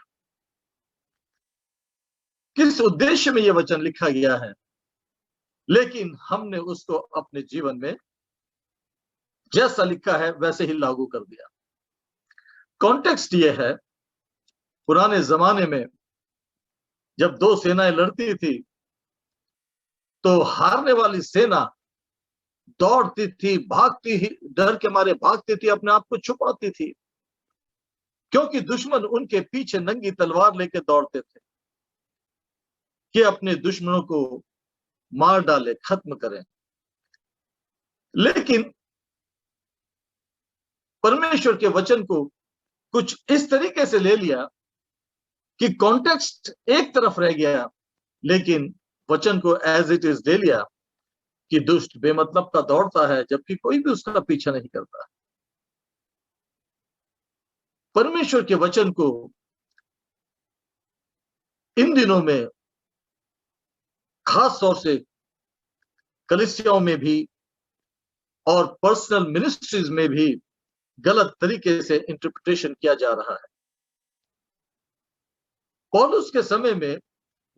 किस उद्देश्य में यह वचन लिखा गया है, लेकिन हमने उसको अपने जीवन में जैसा लिखा है वैसे ही लागू कर दिया। कॉन्टेक्स्ट यह है, पुराने जमाने में जब 2 सेनाएं लड़ती थी, तो हारने वाली सेना दौड़ती थी, भागती ही, डर के मारे भागती थी, अपने आप को छुपाती थी, क्योंकि दुश्मन उनके पीछे नंगी तलवार लेकर दौड़ते थे कि अपने दुश्मनों को मार डाले, खत्म करें। लेकिन परमेश्वर के वचन को कुछ इस तरीके से ले लिया कि कॉन्टेक्स्ट एक तरफ रह गया, लेकिन वचन को एज इट इज ले लिया कि दुष्ट बेमतलब का दौड़ता है, जबकि कोई भी उसका पीछा नहीं करता। परमेश्वर के वचन को इन दिनों में खास तौर से कलीसियाओं में भी और पर्सनल मिनिस्ट्रीज में भी गलत तरीके से इंटरप्रिटेशन किया जा रहा है। पौलुस के समय में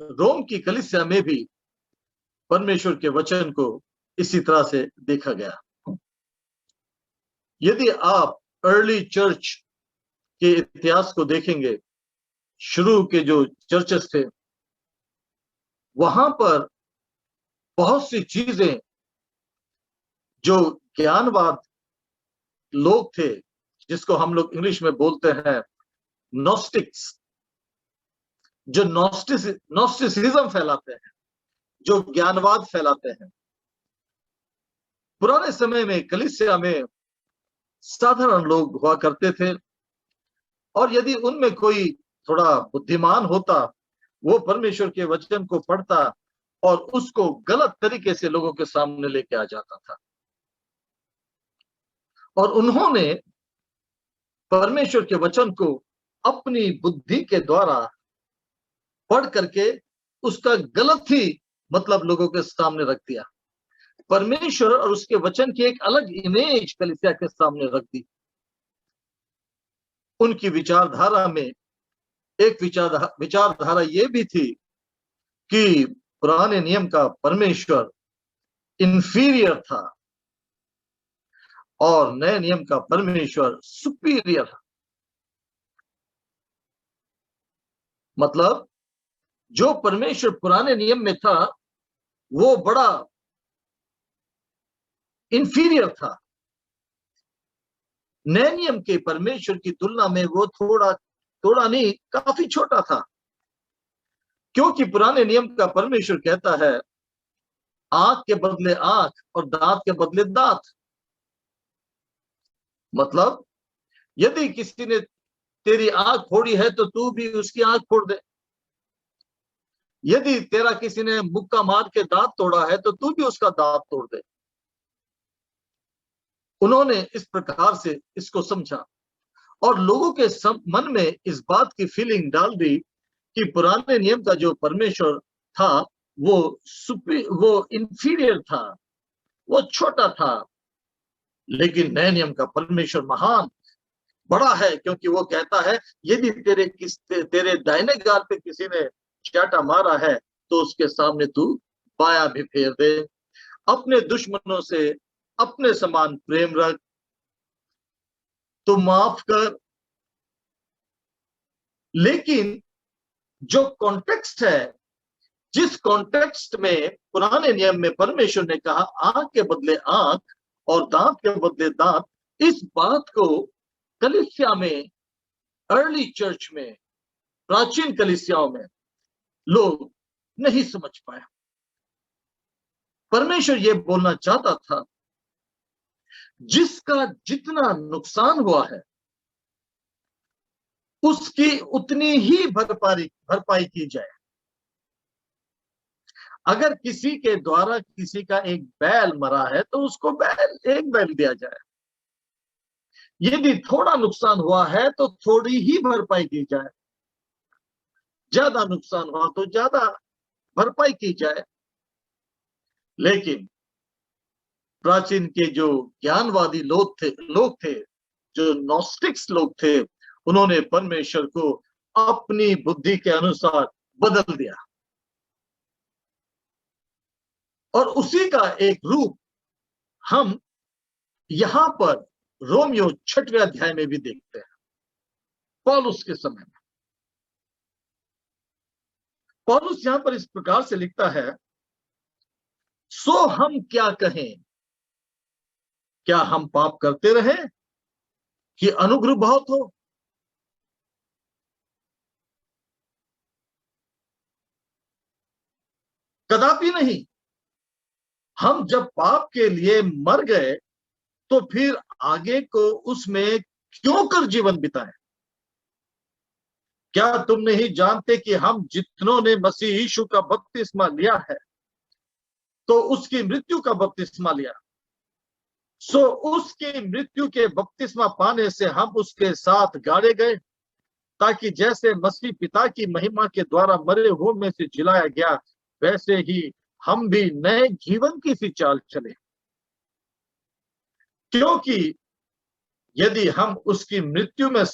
रोम की कलीसिया में भी परमेश्वर के वचन को इसी तरह से देखा गया। यदि आप अर्ली चर्च के इतिहास को देखेंगे, शुरू के जो चर्चेस थे, वहां पर बहुत सी चीजें जो ज्ञानवाद लोग थे, जिसको हम लोग इंग्लिश में बोलते हैं नॉस्टिक्स, जो नॉस्टिसिज्म फैलाते हैं, जो ज्ञानवाद फैलाते हैं, पुराने समय में कलीसिया में साधारण लोग हुआ करते थे, और यदि उनमें कोई थोड़ा बुद्धिमान होता, वो परमेश्वर के वचन को पढ़ता और उसको गलत तरीके से लोगों के सामने लेके आ जाता था। और उन्होंने परमेश्वर के वचन को अपनी बुद्धि के द्वारा पढ़ करके उसका गलत ही मतलब लोगों के सामने रख दिया। परमेश्वर और उसके वचन की एक अलग इमेज कलीसिया के सामने रख दी। उनकी विचारधारा में एक विचारधारा ये भी थी कि पुराने नियम का परमेश्वर इंफीरियर था और नए नियम का परमेश्वर सुपीरियर था। मतलब जो परमेश्वर पुराने नियम में था वो बड़ा इंफीरियर था, नए नियम के परमेश्वर की तुलना में वो थोड़ा नहीं, काफी छोटा था। क्योंकि पुराने नियम का परमेश्वर कहता है आंख के बदले आंख और दांत के बदले दांत। मतलब यदि किसी ने तेरी आंख फोड़ी है तो तू भी उसकी आंख फोड़ दे। यदि तेरा किसी ने मुक्का मार के दांत तोड़ा है तो तू भी उसका दांत तोड़ दे। उन्होंने इस प्रकार से इसको समझा और लोगों के मन में इस बात की फीलिंग डाल दी कि पुराने नियम का जो परमेश्वर था वो इंफीरियर था, वो छोटा था, लेकिन नए नियम का परमेश्वर महान बड़ा है। क्योंकि वो कहता है यदि तेरे दाहिने गाल पे किसी ने चाटा मारा है तो उसके सामने तू बायां भी फेर दे। अपने दुश्मनों से अपने समान प्रेम रख, तो माफ कर। लेकिन जो कॉन्टेक्स्ट है, जिस कॉन्टेक्स्ट में पुराने नियम में परमेश्वर ने कहा आंख के बदले आंख और दांत के बदले दांत, इस बात को कलीसिया में, अर्ली चर्च में, प्राचीन कलीसियाओं में लोग नहीं समझ पाए। परमेश्वर ये बोलना चाहता था जिसका जितना नुकसान हुआ है उसकी उतनी ही भरपाई की जाए। अगर किसी के द्वारा किसी का एक बैल मरा है तो उसको एक बैल दिया जाए। यदि थोड़ा नुकसान हुआ है तो थोड़ी ही भरपाई की जाए, ज्यादा नुकसान हुआ तो ज्यादा भरपाई की जाए। लेकिन प्राचीन के जो ज्ञानवादी लोग थे, जो नॉस्टिक्स लोग थे, उन्होंने परमेश्वर को अपनी बुद्धि के अनुसार बदल दिया। और उसी का एक रूप हम यहां पर रोमियो 6वें अध्याय में भी देखते हैं। पौलुस के समय में पौलुस यहां पर इस प्रकार से लिखता है, सो हम क्या कहें, क्या हम पाप करते रहें कि अनुग्रह बहुत हो? कदापि नहीं। हम जब पाप के लिए मर गए तो फिर आगे को उसमें क्यों कर जीवन बिताएं? क्या तुम नहीं जानते कि हम जितनों ने मसीह यीशु का बपतिस्मा लिया है तो उसकी मृत्यु का बपतिस्मा लिया? सो उसकी मृत्यु के बपतिस्मा पाने से हम उसके साथ गाड़े गए, ताकि जैसे मसीह पिता की महिमा के द्वारा मरे हुए में से जिलाया गया, वैसे ही हम भी नए जीवन की सी चाल चले। क्योंकि यदि हम उसकी मृत्यु में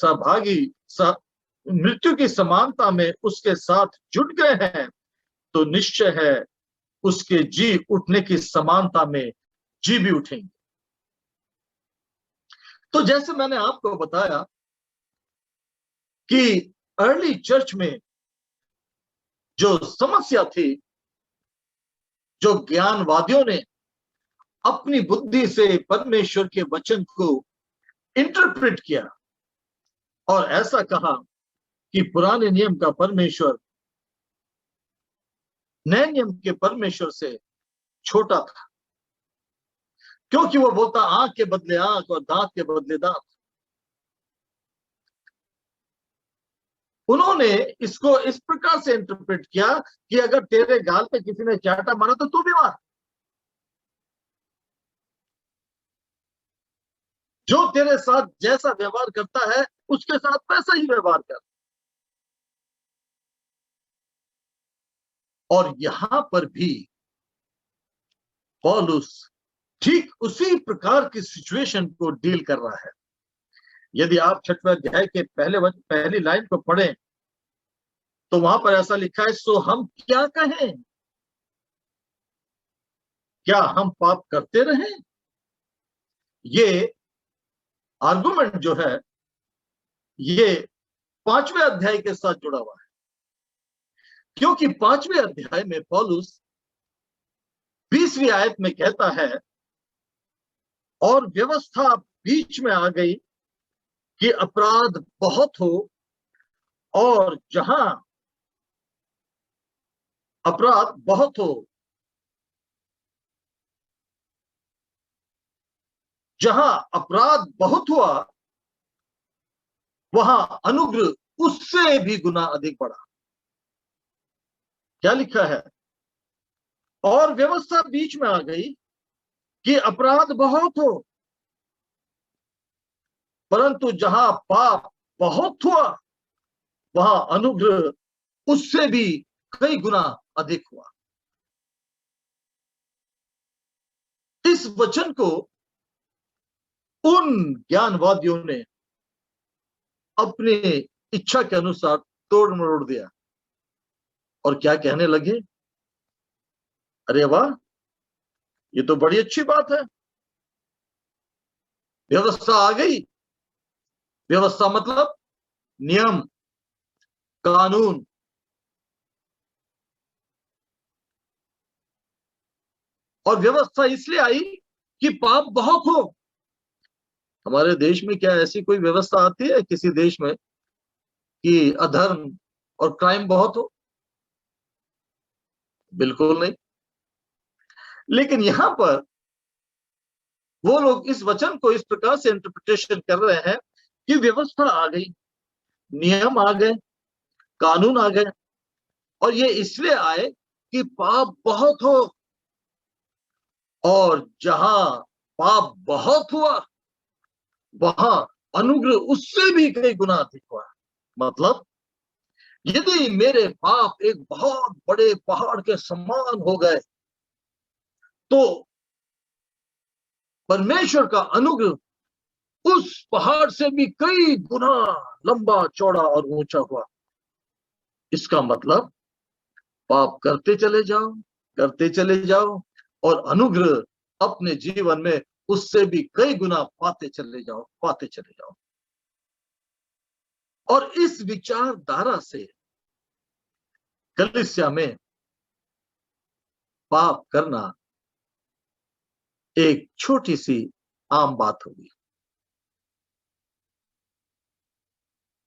मृत्यु की समानता में उसके साथ जुट गए हैं, तो निश्चय है उसके जी उठने की समानता में जी भी उठेंगे। तो जैसे मैंने आपको बताया कि अर्ली चर्च में जो समस्या थी, जो ज्ञानवादियों ने अपनी बुद्धि से परमेश्वर के वचन को इंटरप्रेट किया और ऐसा कहा कि पुराने नियम का परमेश्वर नए नियम के परमेश्वर से छोटा था, क्योंकि वो बोलता आंख के बदले आंख और दांत के बदले दांत। उन्होंने इसको इस प्रकार से इंटरप्रेट किया कि अगर तेरे गाल पे किसी ने चाटा मारा तो तू भी मार, जो तेरे साथ जैसा व्यवहार करता है उसके साथ वैसा ही व्यवहार कर। और यहां पर भी पौलुस ठीक उसी प्रकार की सिचुएशन को डील कर रहा है। यदि आप 6वें अध्याय के पहली लाइन को पढ़ें तो वहां पर ऐसा लिखा है, सो हम क्या कहें, क्या हम पाप करते रहें? ये आर्गुमेंट जो है ये 5वें अध्याय के साथ जुड़ा हुआ है, क्योंकि 5वें अध्याय में पौलुस 20वीं आयत में कहता है, और व्यवस्था बीच में आ गई कि अपराध बहुत हो, और जहां अपराध बहुत हो, जहां अपराध बहुत हुआ, वहां अनुग्रह उससे भी गुना अधिक बढ़ा। क्या लिखा है? और व्यवस्था बीच में आ गई कि अपराध बहुत हो, परंतु जहां पाप बहुत हुआ, वहां अनुग्रह उससे भी कई गुना अधिक हुआ। इस वचन को उन ज्ञानवादियों ने अपनी इच्छा के अनुसार तोड़ मरोड़ दिया और क्या कहने लगे, अरे वाह, ये तो बड़ी अच्छी बात है, व्यवस्था आ गई। व्यवस्था मतलब नियम, कानून। और व्यवस्था इसलिए आई कि पाप बहुत हो। हमारे देश में क्या ऐसी कोई व्यवस्था आती है किसी देश में कि अधर्म और क्राइम बहुत हो? बिल्कुल नहीं। लेकिन यहां पर वो लोग इस वचन को इस प्रकार से इंटरप्रिटेशन कर रहे हैं कि व्यवस्था आ गई, नियम आ गए, कानून आ गए, और ये इसलिए आए कि पाप बहुत हो, और जहां पाप बहुत हुआ वहां अनुग्रह उससे भी कई गुना अधिक हुआ। मतलब यदि मेरे पाप एक बहुत बड़े पहाड़ के समान हो गए, तो परमेश्वर का अनुग्रह उस पहाड़ से भी कई गुना लंबा, चौड़ा और ऊंचा हुआ। इसका मतलब पाप करते चले जाओ, करते चले जाओ, और अनुग्रह अपने जीवन में उससे भी कई गुना पाते चले जाओ, पाते चले जाओ। और इस विचारधारा से कलीसिया में पाप करना एक छोटी सी आम बात होगी।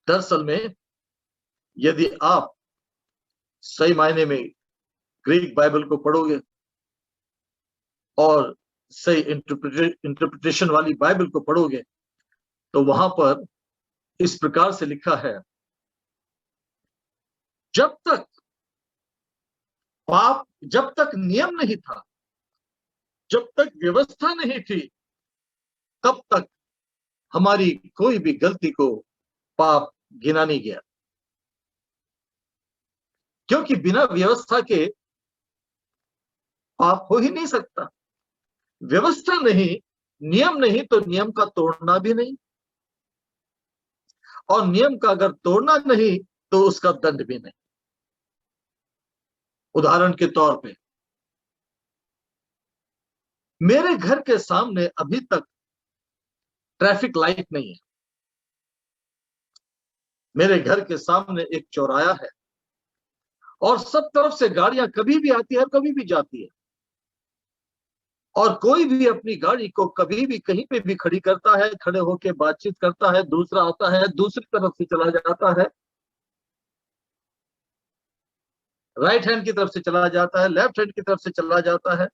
दरअसल में यदि आप सही मायने में ग्रीक बाइबल को पढ़ोगे और सही इंटरप्रिटेशन वाली बाइबल को पढ़ोगे, तो वहां पर इस प्रकार से लिखा है, जब तक नियम नहीं था, जब तक व्यवस्था नहीं थी, तब तक हमारी कोई भी गलती को पाप गिना नहीं गया, क्योंकि बिना व्यवस्था के पाप हो ही नहीं सकता। व्यवस्था नहीं, नियम नहीं तो नियम का तोड़ना भी नहीं, और नियम का अगर तोड़ना नहीं तो उसका दंड भी नहीं। उदाहरण के तौर पे, मेरे घर के सामने अभी तक ट्रैफिक लाइट नहीं है। मेरे घर के सामने एक चौराहा है और सब तरफ से गाड़ियां कभी भी आती है और कभी भी जाती है, और कोई भी अपनी गाड़ी को कभी भी कहीं पे भी खड़ी करता है, खड़े होकर बातचीत करता है, दूसरा आता है दूसरी तरफ से चला जाता है, राइट हैंड की तरफ से चला जाता है, लेफ्ट हैंड की तरफ से चला जाता है,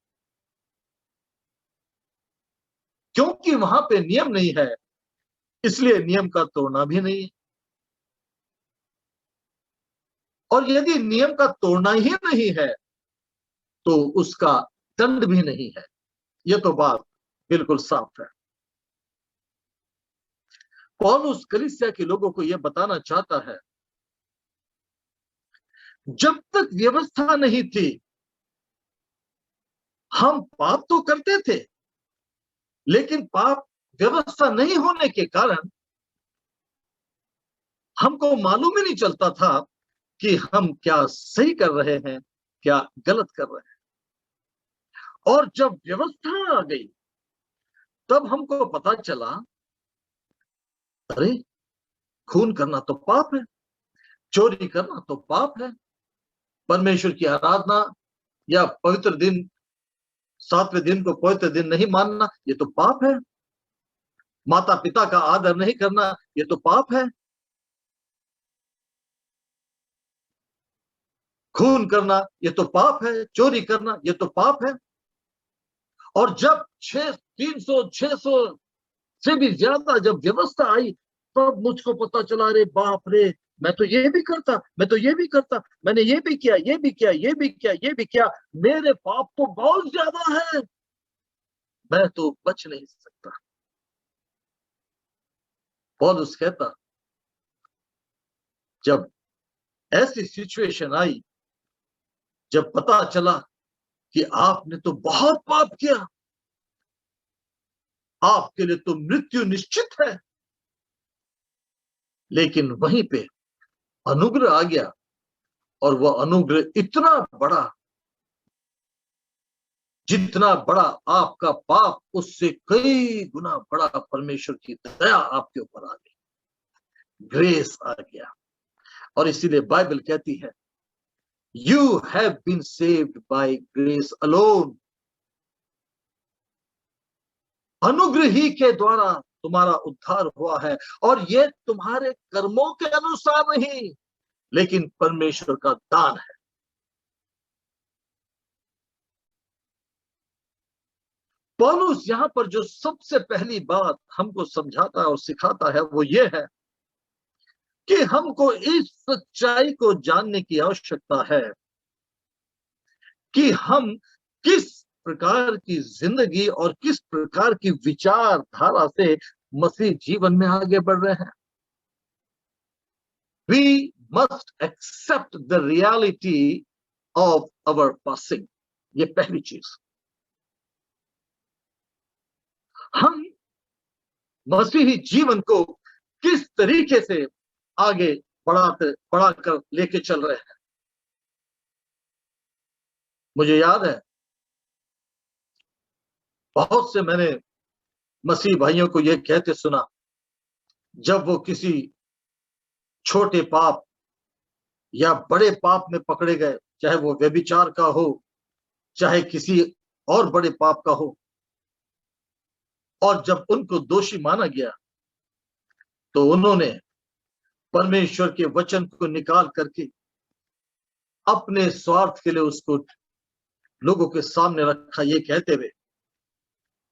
क्योंकि वहां पे नियम नहीं है, इसलिए नियम का तोड़ना भी नहीं है। और यदि नियम का तोड़ना ही नहीं है तो उसका दंड भी नहीं है। यह तो बात बिल्कुल साफ है। पौलुस कलीसिया के लोगों को यह बताना चाहता है, जब तक व्यवस्था नहीं थी हम पाप तो करते थे, लेकिन पाप व्यवस्था नहीं होने के कारण हमको मालूम ही नहीं चलता था कि हम क्या सही कर रहे हैं, क्या गलत कर रहे हैं। और जब व्यवस्था आ गई तब हमको पता चला, अरे खून करना तो पाप है, चोरी करना तो पाप है, परमेश्वर की आराधना या पवित्र दिन, 7वें दिन को पवित्र दिन नहीं मानना, ये तो पाप है, माता पिता का आदर नहीं करना, ये तो पाप है, खून करना ये तो पाप है, चोरी करना ये तो पाप है। और जब 300-600 से भी ज्यादा जब व्यवस्था आई, तब मुझको पता चला, अरे बाप रे, मैं तो ये भी करता, मैं तो ये भी करता, मैंने ये भी किया, ये भी किया, ये भी किया, ये भी किया, मेरे पाप तो बहुत ज्यादा है, मैं तो बच नहीं सकता। पौलुस कहता, जब ऐसी सिचुएशन आई, जब पता चला कि आपने तो बहुत पाप किया, आपके लिए तो मृत्यु निश्चित है, लेकिन वहीं पे अनुग्रह आ गया, और वह अनुग्रह इतना बड़ा, जितना बड़ा आपका पाप उससे कई गुना बड़ा परमेश्वर की दया आपके ऊपर आ गई, ग्रेस आ गया। और इसीलिए बाइबल कहती है, you have been saved by grace alone. अनुग्रह ही के द्वारा तुम्हारा उद्धार हुआ है, और यह तुम्हारे कर्मों के अनुसार नहीं, लेकिन परमेश्वर का दान है। पौलुस यहां पर जो सबसे पहली बात हमको समझाता है और सिखाता है, वो ये है कि हमको इस सच्चाई को जानने की आवश्यकता है कि हम किस प्रकार की जिंदगी और किस प्रकार की विचारधारा से मसीह जीवन में आगे बढ़ रहे हैं। We must accept the reality of our passing. ये पहली चीज। हम मसीही जीवन को किस तरीके से आगे बढ़ाकर लेके चल रहे हैं। मुझे याद है, बहुत से मैंने मसीह भाइयों को यह कहते सुना, जब वो किसी छोटे पाप या बड़े पाप में पकड़े गए, चाहे वो व्यभिचार का हो, चाहे किसी और बड़े पाप का हो, और जब उनको दोषी माना गया तो उन्होंने परमेश्वर के वचन को निकाल करके अपने स्वार्थ के लिए उसको लोगों के सामने रखा, ये कहते हुए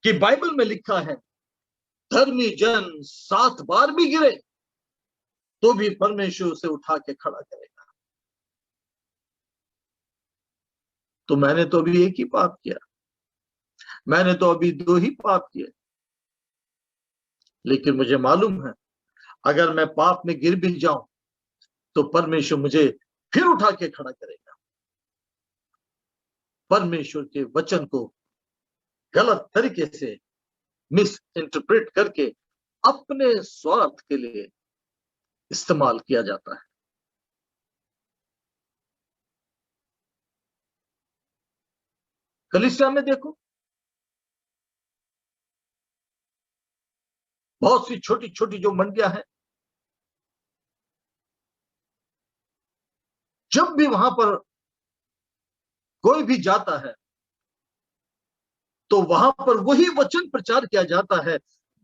कि बाइबल में लिखा है, धर्मी जन 7 बार भी गिरे तो भी परमेश्वर उसे उठा के खड़ा करेगा। तो मैंने तो अभी एक ही पाप किया, मैंने तो अभी 2 ही पाप किए, लेकिन मुझे मालूम है अगर मैं पाप में गिर भी जाऊं तो परमेश्वर मुझे फिर उठा के खड़ा करेगा। परमेश्वर के वचन को गलत तरीके से मिस इंटरप्रेट करके अपने स्वार्थ के लिए इस्तेमाल किया जाता है। कलीसिया में देखो, बहुत सी छोटी छोटी जो मंडियां हैं, जब भी वहां पर कोई भी जाता है तो वहां पर वही वचन प्रचार किया जाता है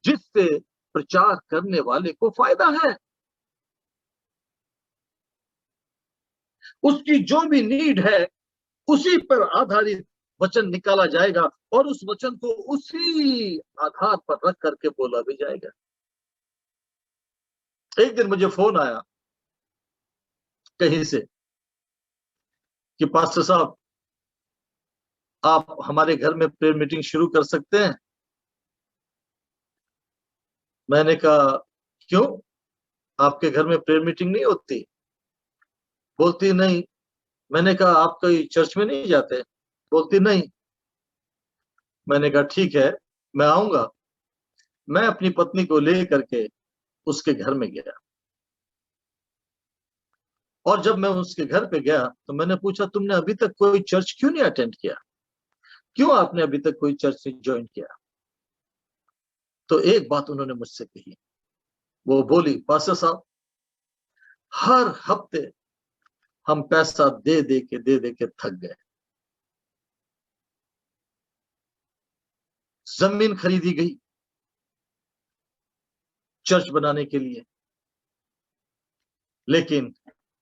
जिससे प्रचार करने वाले को फायदा है। उसकी जो भी नीड है उसी पर आधारित वचन निकाला जाएगा और उस वचन को उसी आधार पर रख करके बोला भी जाएगा। एक दिन मुझे फोन आया कहीं से कि पास्टर साहब, आप हमारे घर में प्रेयर मीटिंग शुरू कर सकते हैं। मैंने कहा क्यों, आपके घर में प्रेयर मीटिंग नहीं होती? बोलती नहीं। मैंने कहा आप कोई चर्च में नहीं जाते? बोलती नहीं। मैंने कहा ठीक है, मैं आऊंगा। मैं अपनी पत्नी को ले करके उसके घर में गया और जब मैं उसके घर पे गया तो मैंने पूछा, तुमने अभी तक कोई चर्च क्यों नहीं अटेंड किया? क्यों आपने अभी तक कोई चर्च नहीं ज्वाइन किया? तो एक बात उन्होंने मुझसे कही। वो बोली, पास्टर साहब, हर हफ्ते हम पैसा दे दे के थक गए। जमीन खरीदी गई चर्च बनाने के लिए, लेकिन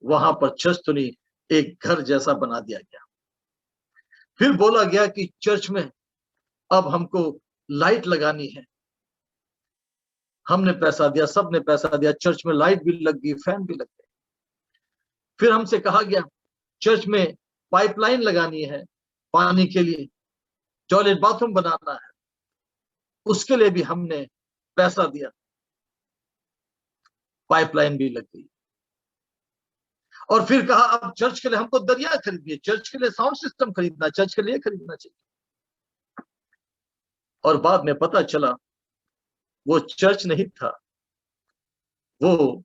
वहां पर चर्च तो नहीं, एक घर जैसा बना दिया गया। फिर बोला गया कि चर्च में अब हमको लाइट लगानी है। हमने पैसा दिया, सबने पैसा दिया, चर्च में लाइट भी लग गई, फैन भी लग गए। फिर हमसे कहा गया चर्च में पाइपलाइन लगानी है पानी के लिए, टॉयलेट बाथरूम बनाना है, उसके लिए भी हमने पैसा दिया, पाइपलाइन भी लग गई। और फिर कहा अब चर्च के लिए हमको दरिया खरीदनी है, चर्च के लिए साउंड सिस्टम खरीदना, चर्च के लिए खरीदना चाहिए। और बाद में पता चला वो चर्च नहीं था, वो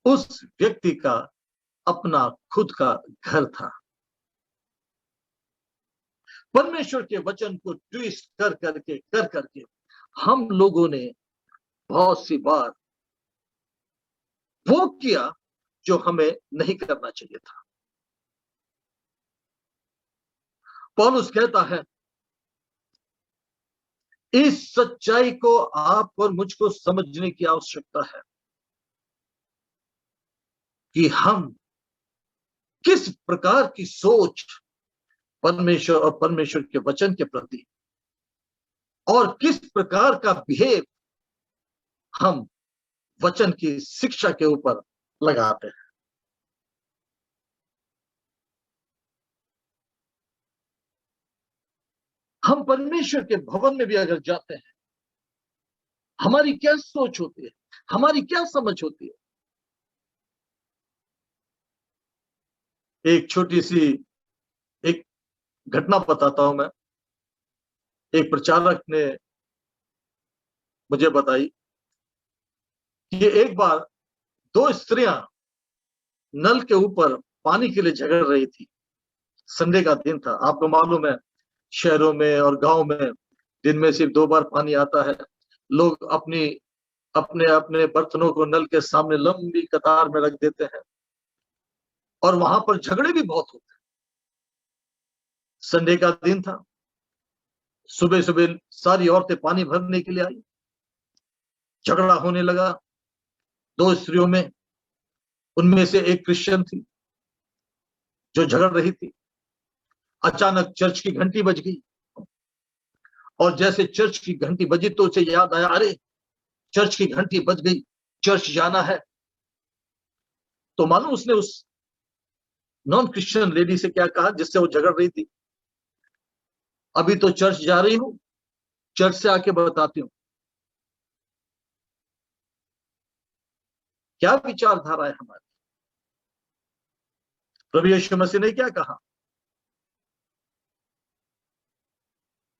उस व्यक्ति का अपना खुद का घर था। परमेश्वर के वचन को ट्विस्ट कर करके हम लोगों ने बहुत सी बार वो किया जो हमें नहीं करना चाहिए था। पौलुस कहता है, इस सच्चाई को आप और मुझको समझने की आवश्यकता है कि हम किस प्रकार की सोच परमेश्वर और परमेश्वर के वचन के प्रति और किस प्रकार का बिहेव हम वचन की शिक्षा के ऊपर लगाते हैं। हम परमेश्वर के भवन में भी अगर जाते हैं, हमारी क्या सोच होती है, हमारी क्या समझ होती है? एक छोटी सी एक घटना बताता हूं मैं। एक प्रचारक ने मुझे बताई कि एक बार दो स्त्रियां नल के ऊपर पानी के लिए झगड़ रही थी। संडे का दिन था। आपको मालूम है शहरों में और गांव में दिन में सिर्फ 2 बार पानी आता है। लोग अपने अपने बर्तनों को नल के सामने लंबी कतार में रख देते हैं और वहां पर झगड़े भी बहुत होते हैं। संडे का दिन था। सुबह सुबह सारी औरतें पानी भरने के लिए आई। झगड़ा होने लगा 2 स्त्रियों में। उनमें से एक क्रिश्चियन थी जो झगड़ रही थी। अचानक चर्च की घंटी बज गई और जैसे चर्च की घंटी बजी तो उसे याद आया, अरे चर्च की घंटी बज गई, चर्च जाना है। तो मालूम उसने उस नॉन क्रिश्चियन लेडी से क्या कहा जिससे वो झगड़ रही थी? अभी तो चर्च जा रही हूं, चर्च से आके बताती हूँ। क्या विचारधारा है हमारी? प्रभु यीशु मसीह ने क्या कहा?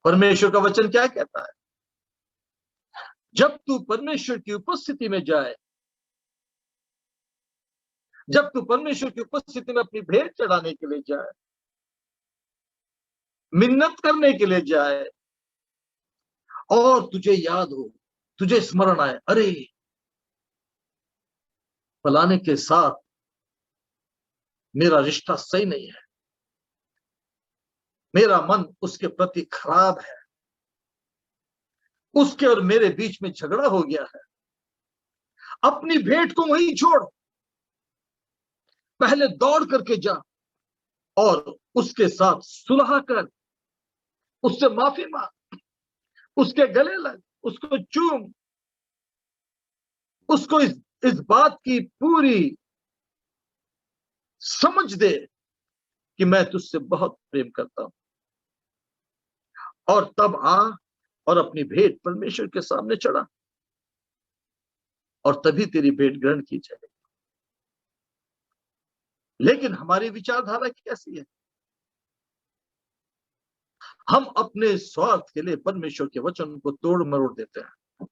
परमेश्वर का वचन क्या कहता है? जब तू परमेश्वर की उपस्थिति में जाए, जब तू परमेश्वर की उपस्थिति में अपनी भेंट चढ़ाने के लिए जाए, मिन्नत करने के लिए जाए, और तुझे याद हो, तुझे स्मरण आए, अरे फलाने के साथ मेरा रिश्ता सही नहीं है, मेरा मन उसके प्रति खराब है, उसके और मेरे बीच में झगड़ा हो गया है, अपनी भेंट को वहीं छोड़, पहले दौड़ करके जा और उसके साथ सुलह कर, उससे माफी मांग, उसके गले लग, उसको चूम, उसको इस बात की पूरी समझ दे कि मैं तुझसे बहुत प्रेम करता हूं, और तब आ और अपनी भेंट परमेश्वर के सामने चढ़ा, और तभी तेरी भेंट ग्रहण की जाएगी। लेकिन हमारी विचारधारा कैसी है? हम अपने स्वार्थ के लिए परमेश्वर के वचन को तोड़ मरोड़ देते हैं।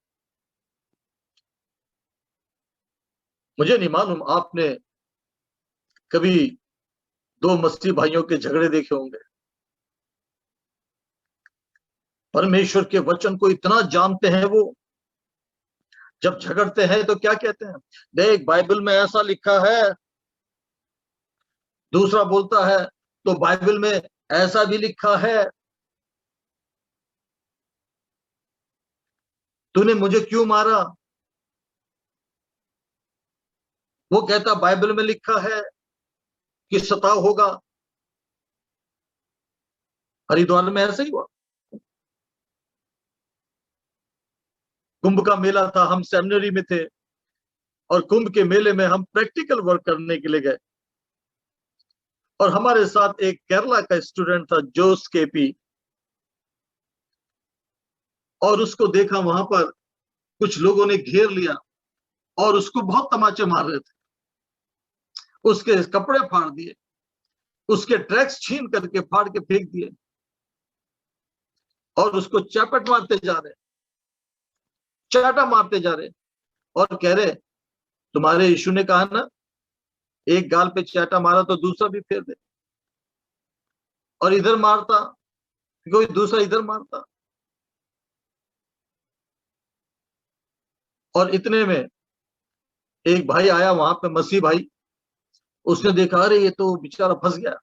मुझे नहीं मालूम आपने कभी दो मसीही भाइयों के झगड़े देखे होंगे। परमेश्वर के वचन को इतना जानते हैं वो, जब झगड़ते हैं तो क्या कहते हैं? देख बाइबल में ऐसा लिखा है। दूसरा बोलता है तो बाइबल में ऐसा भी लिखा है, तूने मुझे क्यों मारा? वो कहता बाइबल में लिखा है कि सताव होगा। हरिद्वार में ऐसा ही हुआ। कुंभ का मेला था, हम सेमिनरी में थे, और कुंभ के मेले में हम प्रैक्टिकल वर्क करने के लिए गए, और हमारे साथ एक केरला का स्टूडेंट था, जोस केपी, और उसको देखा वहां पर कुछ लोगों ने घेर लिया और उसको बहुत तमाचे मार रहे थे, उसके कपड़े फाड़ दिए, उसके ट्रैक्स छीन करके फाड़ के फेंक दिए, और उसको चैपट मारते जा रहे, चाटा मारते जा रहे, और कह रहे तुम्हारे यीशु ने कहा ना, एक गाल पे चाटा मारा तो दूसरा भी फेर दे, और इधर मारता कोई दूसरा इधर मारता। और इतने में एक भाई आया वहां पे, मसीह भाई, उसने देखा अरे ये तो बेचारा फंस गया,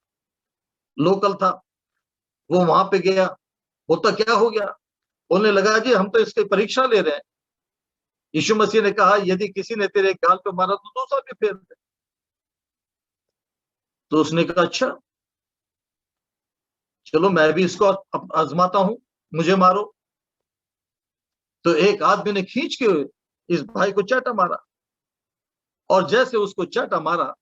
लोकल था, वो वहां पे गया, बोलता क्या हो गया? बोलने लगा जी हम तो इसकी परीक्षा ले रहे हैं। यीशु मसीह ने कहा यदि किसी ने तेरे गाल पे मारा तो दूसरा भी फेर दे। तो उसने कहा अच्छा चलो मैं भी इसको आजमाता हूं, मुझे मारो। तो एक आदमी ने खींच के इस भाई को चाटा मारा, और जैसे उसको चाटा मारा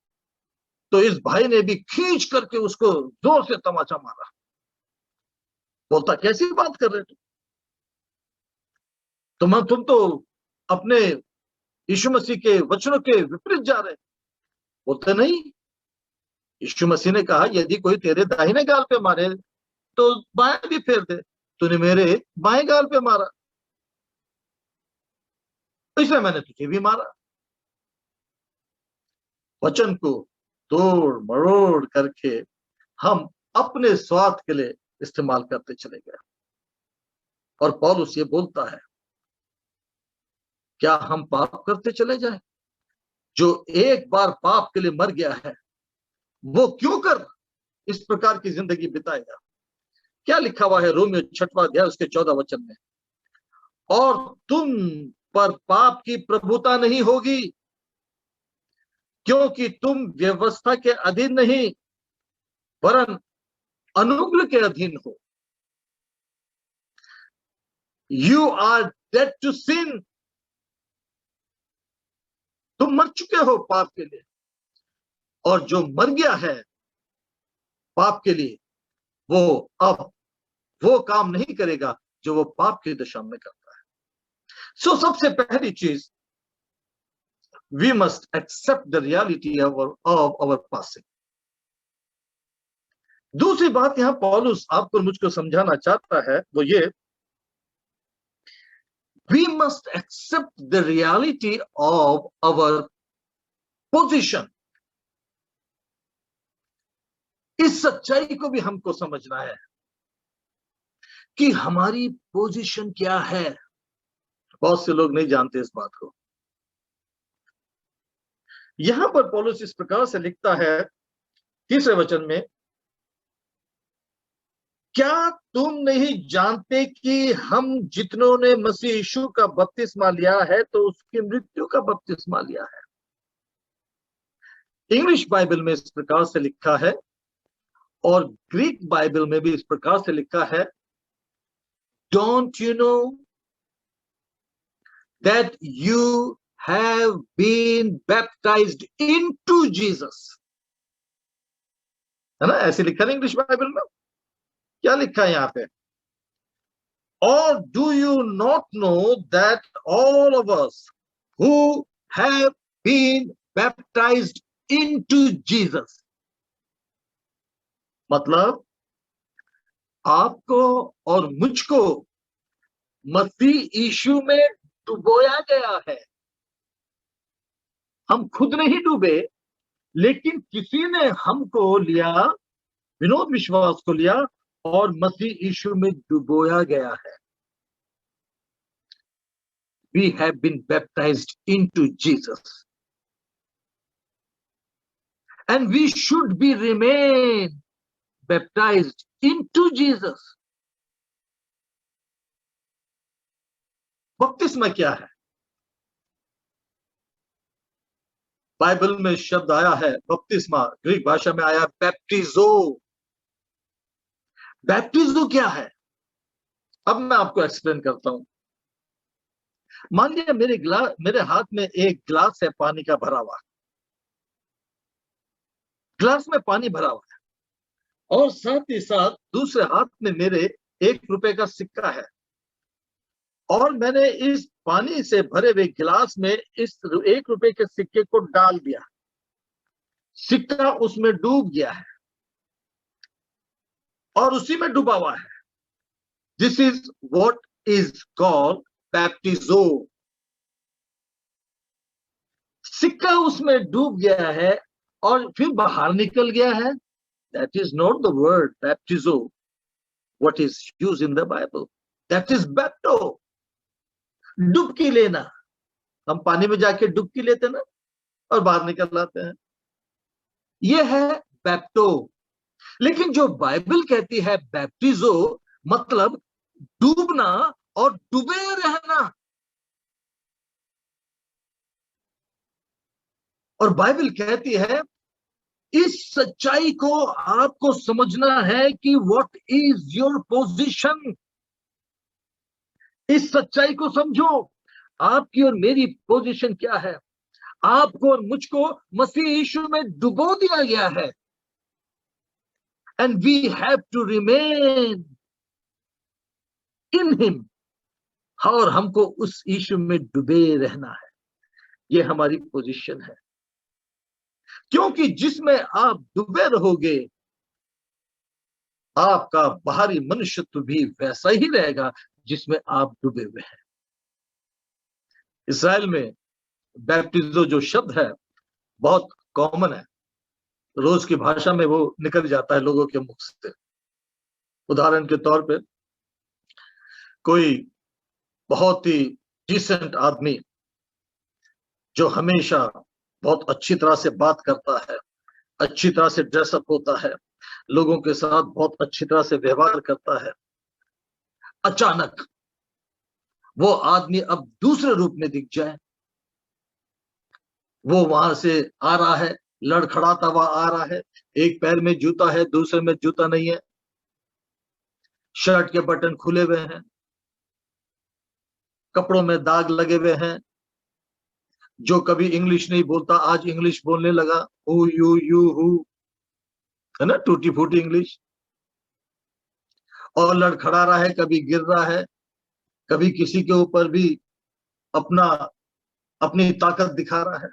तो इस भाई ने भी खींच करके उसको जोर से तमाचा मारा। बोलता कैसी बात कर रहे तुम तो अपने यीशु मसीह के वचनों के विपरीत जा रहे। बोलते नहीं, यीशु मसीह ने कहा यदि कोई तेरे दाहिने गाल पे मारे तो बाएं भी फेर दे, तूने मेरे बाएं गाल पे मारा, इसलिए मैंने तुझे भी मारा। वचन को तोड़ मरोड़ करके हम अपने स्वार्थ के लिए इस्तेमाल करते चले गए। और पौलुस ये बोलता है क्या हम पाप करते चले जाए? जो एक बार पाप के लिए मर गया है वो क्यों कर इस प्रकार की जिंदगी बिताएगा? क्या लिखा हुआ है रोमियो 6वां अध्याय उसके 14 वचन में, और तुम पर पाप की प्रभुता नहीं होगी क्योंकि तुम व्यवस्था के अधीन नहीं वरन अनुग्रह के अधीन हो। You are dead to sin, तुम मर चुके हो पाप के लिए, और जो मर गया है पाप के लिए वो अब वो काम नहीं करेगा जो वो पाप की दशा में करता है। सो सबसे पहली चीज we must accept the reality of our passing. दूसरी बात यहां पौलुस आपको मुझको समझाना चाहता है वो ये, we must accept the reality of our position. इस सच्चाई को भी हमको समझना है कि हमारी पोजीशन क्या है। बहुत से लोग नहीं जानते इस बात को। यहां पर पौलुस इस प्रकार से लिखता है 3 वचन में, क्या तुम नहीं जानते कि हम जितनों ने मसीह यीशु का बपतिस्मा लिया है तो उसकी मृत्यु का बपतिस्मा लिया है। इंग्लिश बाइबल में इस प्रकार से लिखा है और ग्रीक बाइबल में भी इस प्रकार से लिखा है, don't you know that you have been baptized into Jesus, है ना? ऐसे लिखा है इंग्लिश बाइबल में। क्या लिखा है यहां पे? Or do you not know that all of us who have been baptized into Jesus, मतलब आपको और मुझको मसीह यीशु में डुबोया गया है। हम खुद नहीं डूबे, लेकिन किसी ने हमको लिया, विनोद विश्वास को लिया और मसीह यीशु में डुबोया गया है। We have been baptized into Jesus, and we should be remain baptized into Jesus. बपतिस्मा क्या है? बाइबल में शब्द आया है बपतिस्मा, ग्रीक भाषा में आया बैप्टिजो। बैप्टिजो क्या है? अब मैं आपको एक्सप्लेन करता हूं। मान लिया मेरे हाथ में एक गिलास है पानी का भरा हुआ, गिलास में पानी भरा हुआ है, और साथ ही साथ दूसरे हाथ में मेरे 1 रुपए का सिक्का है, और मैंने इस पानी से भरे हुए गिलास में इस 1 रुपए के सिक्के को डाल दिया। सिक्का उसमें डूब गया है और उसी में डूबा हुआ है। This is what is called baptizo. सिक्का उसमें डूब गया है और फिर बाहर निकल गया है। That is not the word baptizo what is used in the Bible, that is bapto. डुबकी लेना, हम पानी में जाके डुबकी लेते ना और बाहर निकल आते हैं, यह है बैप्टो। लेकिन जो बाइबल कहती है बैप्टिजो मतलब डूबना और डूबे रहना। और बाइबल कहती है इस सच्चाई को आपको समझना है कि व्हाट इज योर पोजीशन। इस सच्चाई को समझो, आपकी और मेरी पोजीशन क्या है। आपको और मुझको मसीह यीशु में डुबो दिया गया है, and we have to remain in him, और हमको उस यीशु में डुबे रहना है। ये हमारी पोजीशन है, क्योंकि जिसमें आप डूबे रहोगे आपका बाहरी मनुष्यत्व भी वैसा ही रहेगा जिसमें आप डूबे हुए हैं। इस्राएल में बैप्टिजो जो शब्द है बहुत कॉमन है, रोज की भाषा में वो निकल जाता है लोगों के मुख से। उदाहरण के तौर पे कोई बहुत ही डिसेंट आदमी जो हमेशा बहुत अच्छी तरह से बात करता है, अच्छी तरह से ड्रेसअप होता है, लोगों के साथ बहुत अच्छी तरह से व्यवहार करता है, अचानक वो आदमी अब दूसरे रूप में दिख जाए। वो वहां से आ रहा है, लड़खड़ाता हुआ आ रहा है, एक पैर में जूता है, दूसरे में जूता नहीं है, शर्ट के बटन खुले हुए हैं, कपड़ों में दाग लगे हुए हैं, जो कभी इंग्लिश नहीं बोलता आज इंग्लिश बोलने लगा, हु यू हु, है ना, टूटी फूटी इंग्लिश, और लड़खड़ा रहा है, कभी गिर रहा है, कभी किसी के ऊपर भी अपना अपनी ताकत दिखा रहा है।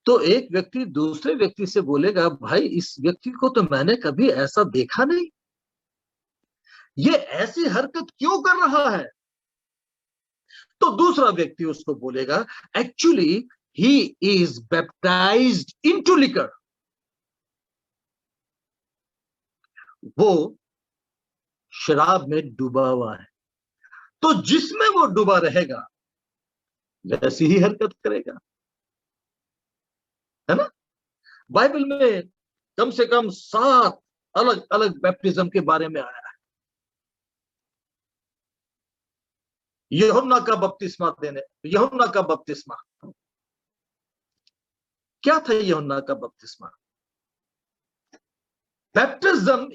तो एक व्यक्ति दूसरे व्यक्ति से बोलेगा, भाई इस व्यक्ति को तो मैंने कभी ऐसा देखा नहीं, ये ऐसी हरकत क्यों कर रहा है? तो दूसरा व्यक्ति उसको बोलेगा, actually he is baptised into liquor. वो शराब में डूबा हुआ है, तो जिसमें वो डूबा रहेगा वैसी ही हरकत करेगा, है ना। बाइबल में कम से कम 7 अलग अलग बैप्टिज्म के बारे में आया है। यूहन्ना का बपतिस्मा क्या था? यूहन्ना का बपतिस्मा, बैप्टिज्म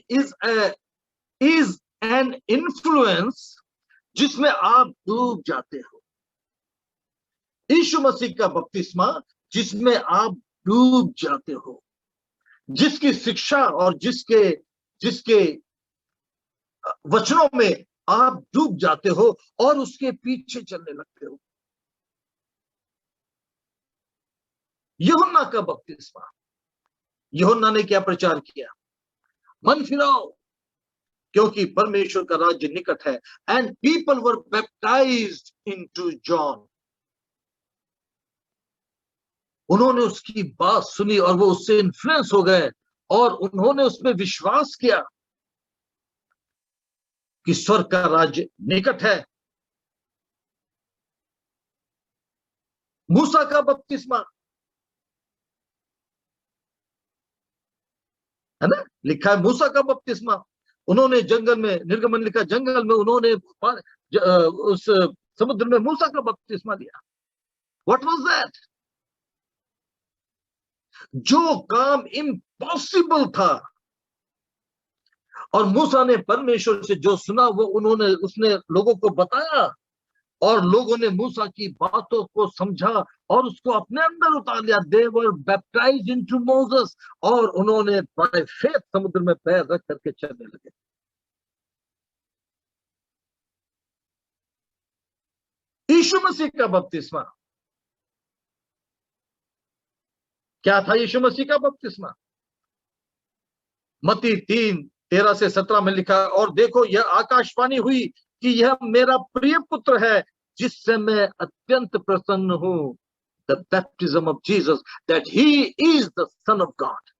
इज एन इन्फ्लुएंस जिसमें आप डूब जाते हो। यीशु मसीह का बपतिस्मा जिसमें आप डूब जाते हो, जिसकी शिक्षा और जिसके वचनों में आप डूब जाते हो और उसके पीछे चलने लगते हो। यूहन्ना का बपतिस्मा, यूहन्ना ने क्या प्रचार किया? मन फिराओ क्योंकि परमेश्वर का राज्य निकट है। And people were baptised into John. उन्होंने उसकी बात सुनी और वो उससे इन्फ्लुएंस हो गए और उन्होंने उसमें विश्वास किया कि स्वर्ग का राज्य निकट है। मूसा का बपतिस्मा, है ना, लिखा है मूसा का बपतिस्मा। उन्होंने जंगल में, निर्गमन लिखा, जंगल में उन्होंने उस समुद्र में मूसा का बपतिस्मा लिया। What was that? जो काम इम्पॉसिबल था और मूसा ने परमेश्वर से जो सुना वो उसने लोगों को बताया और लोगों ने मूसा की बातों को समझा और उसको अपने अंदर उतार लिया। दे वर बैप्टाइज्ड इनटू मोसेस, और उन्होंने बाय फेथ समुद्र में पैर रख करके चलने लगे। यीशु मसीह का बपतिस्मा क्या था? यीशु मसीह का बपतिस्मा मत्ती 3:13-17 में लिखा, और देखो यह आकाशवाणी हुई कि यह मेरा प्रिय पुत्र है जिससे मैं अत्यंत प्रसन्न हूं। The baptism of Jesus, that he is the son of God.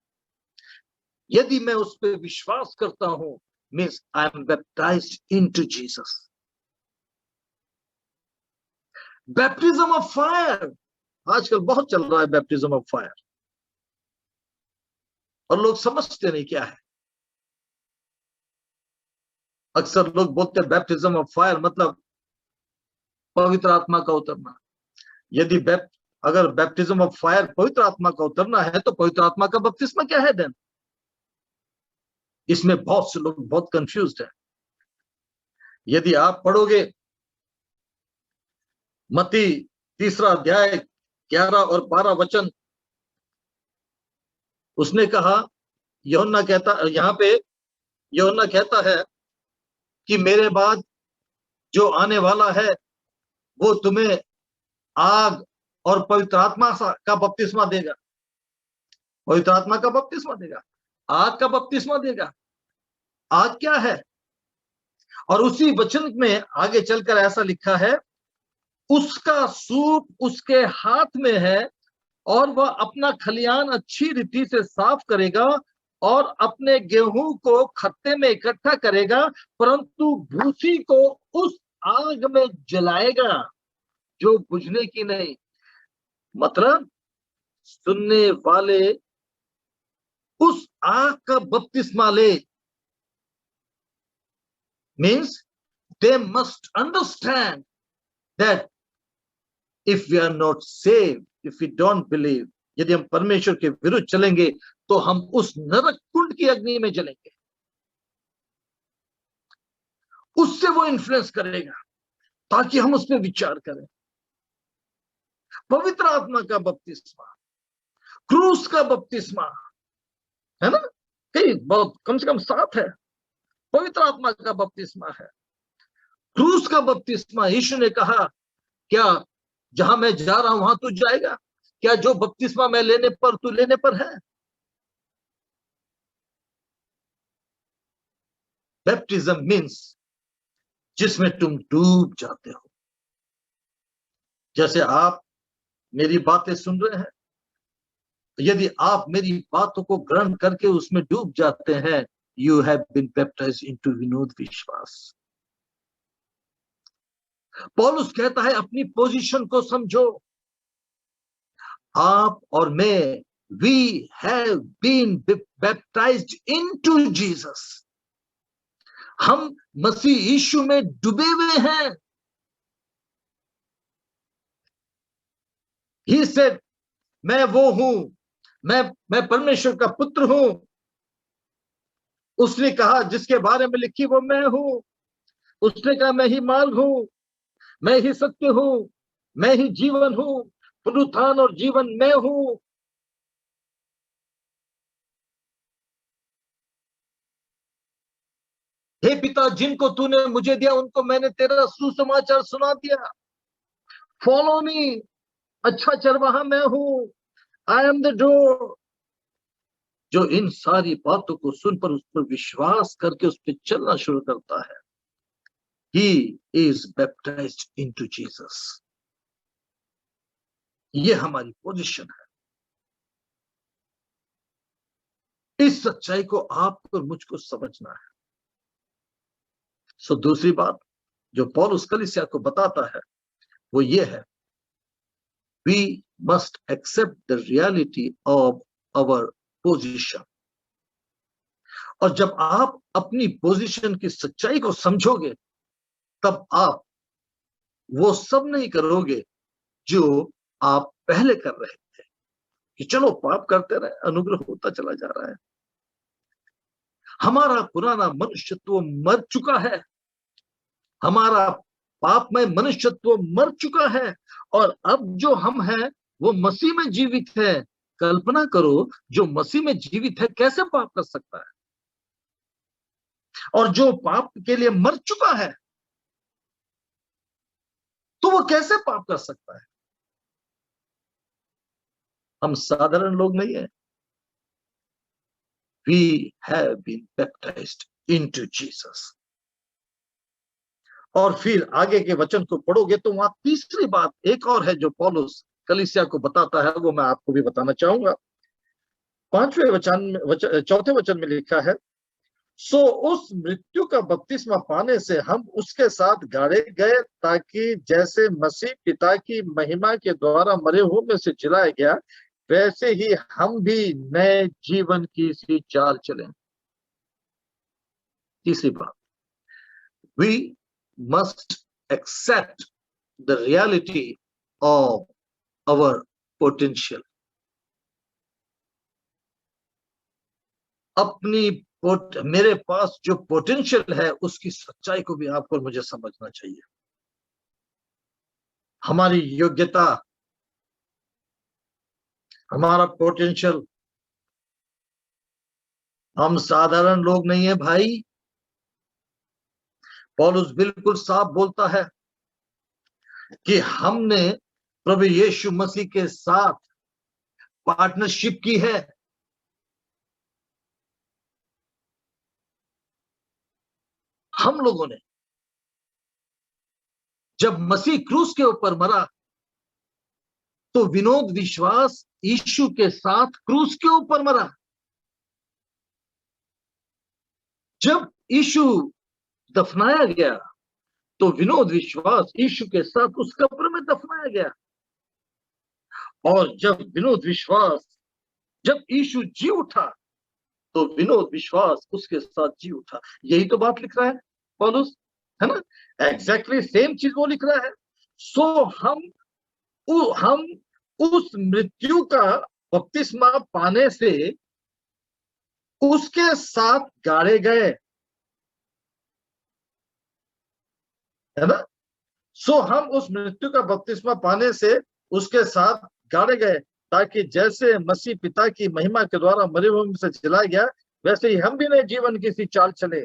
यदि मैं उस पर विश्वास करता हूं, means I am baptised into Jesus. Baptism of fire आजकल बहुत चल रहा है, बैप्टिज्म ऑफ फायर, और लोग समझते नहीं क्या है। अक्सर लोग बोलते हैं बैप्टिज्म ऑफ फायर मतलब पवित्र आत्मा का उतरना। यदि अगर बैप्टिज्म ऑफ फायर पवित्र आत्मा का उतरना है तो पवित्र आत्मा का बपतिस्मा क्या है देन? इसमें बहुत से लोग बहुत कंफ्यूज्ड हैं। यदि आप पढ़ोगे मत्ती 3 अध्याय 11 और 12 वचन, उसने कहा, यूहन्ना कहता है कि मेरे बाद जो आने वाला है वो तुम्हें आग और पवित्र आत्मा का बपतिस्मा देगा। पवित्र आत्मा का बपतिस्मा देगा, आग का बपतिस्मा देगा। आग क्या है? और उसी वचन में आगे चलकर ऐसा लिखा है, उसका सूप उसके हाथ में है और वह अपना खलियान अच्छी रीति से साफ करेगा और अपने गेहूं को खत्ते में इकट्ठा करेगा, परंतु भूसी को उस आग में जलाएगा जो बुझने की नहीं। मतलब सुनने वाले उस आग का बपतिस्मा ले, means they must understand that if we are not saved, if we don't believe, यदि हम परमेश्वर के विरुद्ध चलेंगे तो हम उस नरक कुंड की अग्नि में जलेंगे। उससे वो इन्फ्लुएंस करेगा ताकि हम उस पर विचार करें। पवित्र आत्मा का बपतिस्मा, क्रूस का बपतिस्मा, है ना, कई बहुत कम से कम 7 है। पवित्र आत्मा का बपतिस्मा है, क्रूस का बपतिस्मा। यीशु ने कहा, क्या जहां मैं जा रहा हूं वहां तू जाएगा? क्या जो बपतिस्मा मैं लेने पर तू लेने पर है? बैप्टिज्म मीन्स जिसमें तुम डूब जाते हो। जैसे आप मेरी बातें सुन रहे हैं, यदि आप मेरी बातों को ग्रहण करके उसमें डूब जाते हैं, you have been baptized into Vinod Vishwas. पौलुस कहता है अपनी पोजीशन को समझो। आप और मैं, we have been baptized into Jesus. हम मसीह यीशु में डूबे हुए हैं। ही सेड, मैं वो हूं, मैं परमेश्वर का पुत्र हूं। उसने कहा जिसके बारे में लिखी वो मैं हूं। उसने कहा मैं ही मार्ग हूं, मैं ही सत्य हूं, मैं ही जीवन हूं, पुनरुत्थान और जीवन मैं हूं। हे पिता, जिनको तूने मुझे दिया उनको मैंने तेरा सुसमाचार सुना दिया। फॉलो मी, अच्छा चरवाहा मैं हूं, आई एम द डोर। जो इन सारी बातों को सुनकर उस पर विश्वास करके उस पर चलना शुरू करता है, he is baptized into Jesus। ये हमारी पोजीशन है। इस सच्चाई को आपको और मुझको समझना है। सो दूसरी बात जो पौलुस कलीसिया को बताता है वो ये है, we must accept the reality of our position। और जब आप अपनी पोजीशन की सच्चाई को समझोगे, तब आप वो सब नहीं करोगे जो आप पहले कर रहे थे कि चलो पाप करते रहे, अनुग्रह होता चला जा रहा है। हमारा पुराना मनुष्यत्व मर चुका है, हमारा पापमय मनुष्यत्व मर चुका है, और अब जो हम हैं वो मसीह में जीवित है। कल्पना करो, जो मसीह में जीवित है कैसे पाप कर सकता है? और जो पाप के लिए मर चुका है तो वो कैसे पाप कर सकता है? हम साधारण लोग नहीं है। We have been baptized into Jesus। और फिर आगे के वचन को पढ़ोगे तो वहां तीसरी बात एक और है जो पौलुस कलीसिया को बताता है, वो मैं आपको भी बताना चाहूंगा। चौथे वचन में लिखा है, सो उस मृत्यु का बपतिस्मा पाने से हम उसके साथ गाड़े गए, ताकि जैसे मसीह पिता की महिमा के द्वारा मरे हुए में से जिलाया गया, वैसे ही हम भी नए जीवन की सी चाल चलें। तीसरी बात, we must accept the reality of our potential। मेरे पास जो पोटेंशियल है उसकी सच्चाई को भी आपको और मुझे समझना चाहिए। हमारी योग्यता, हमारा पोटेंशियल, हम साधारण लोग नहीं है भाई। पौलुस बिल्कुल साफ बोलता है कि हमने प्रभु यीशु मसीह के साथ पार्टनरशिप की है। हम लोगों ने जब मसीह क्रूस के ऊपर मरा तो विनोद विश्वास यीशु के साथ क्रूस के ऊपर मरा। जब यीशु दफनाया गया तो विनोद विश्वास यीशु के साथ उस कब्र में दफनाया गया। और जब यीशु जी उठा तो विनोद विश्वास उसके साथ जी उठा। यही तो बात लिख रहा है पौलुस, है ना? एग्जैक्टली सेम चीज वो लिख रहा है। सो हम उस मृत्यु का बपतिस्मा पाने से उसके साथ गाड़े गए, है ना? सो हम उस मृत्यु का बपतिस्मा पाने से उसके साथ गाड़े गए, ताकि जैसे मसीह पिता की महिमा के द्वारा मरे हुए में से जिलाया गया, वैसे ही हम भी नए जीवन की सी चाल चले।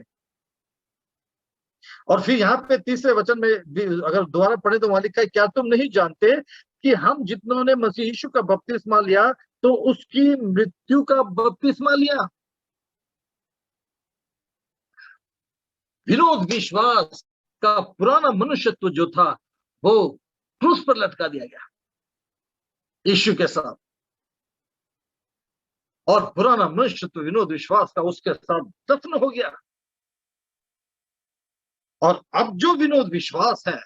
और फिर यहाँ पे तीसरे वचन में भी अगर दोबारा पढ़े तो वहां लिखा है, क्या तुम नहीं जानते कि हम जितनों ने मसीह यीशु का बपतिस्मा लिया तो उसकी मृत्यु का बपतिस्मा लिया। विरोध विश्वास का पुराना मनुष्यत्व जो था वो क्रूस पर लटका दिया गया यीशु के साथ, और पुराना मनुष्यत्व विनोद विश्वास का उसके साथ दफन हो गया। और अब जो विनोद विश्वास है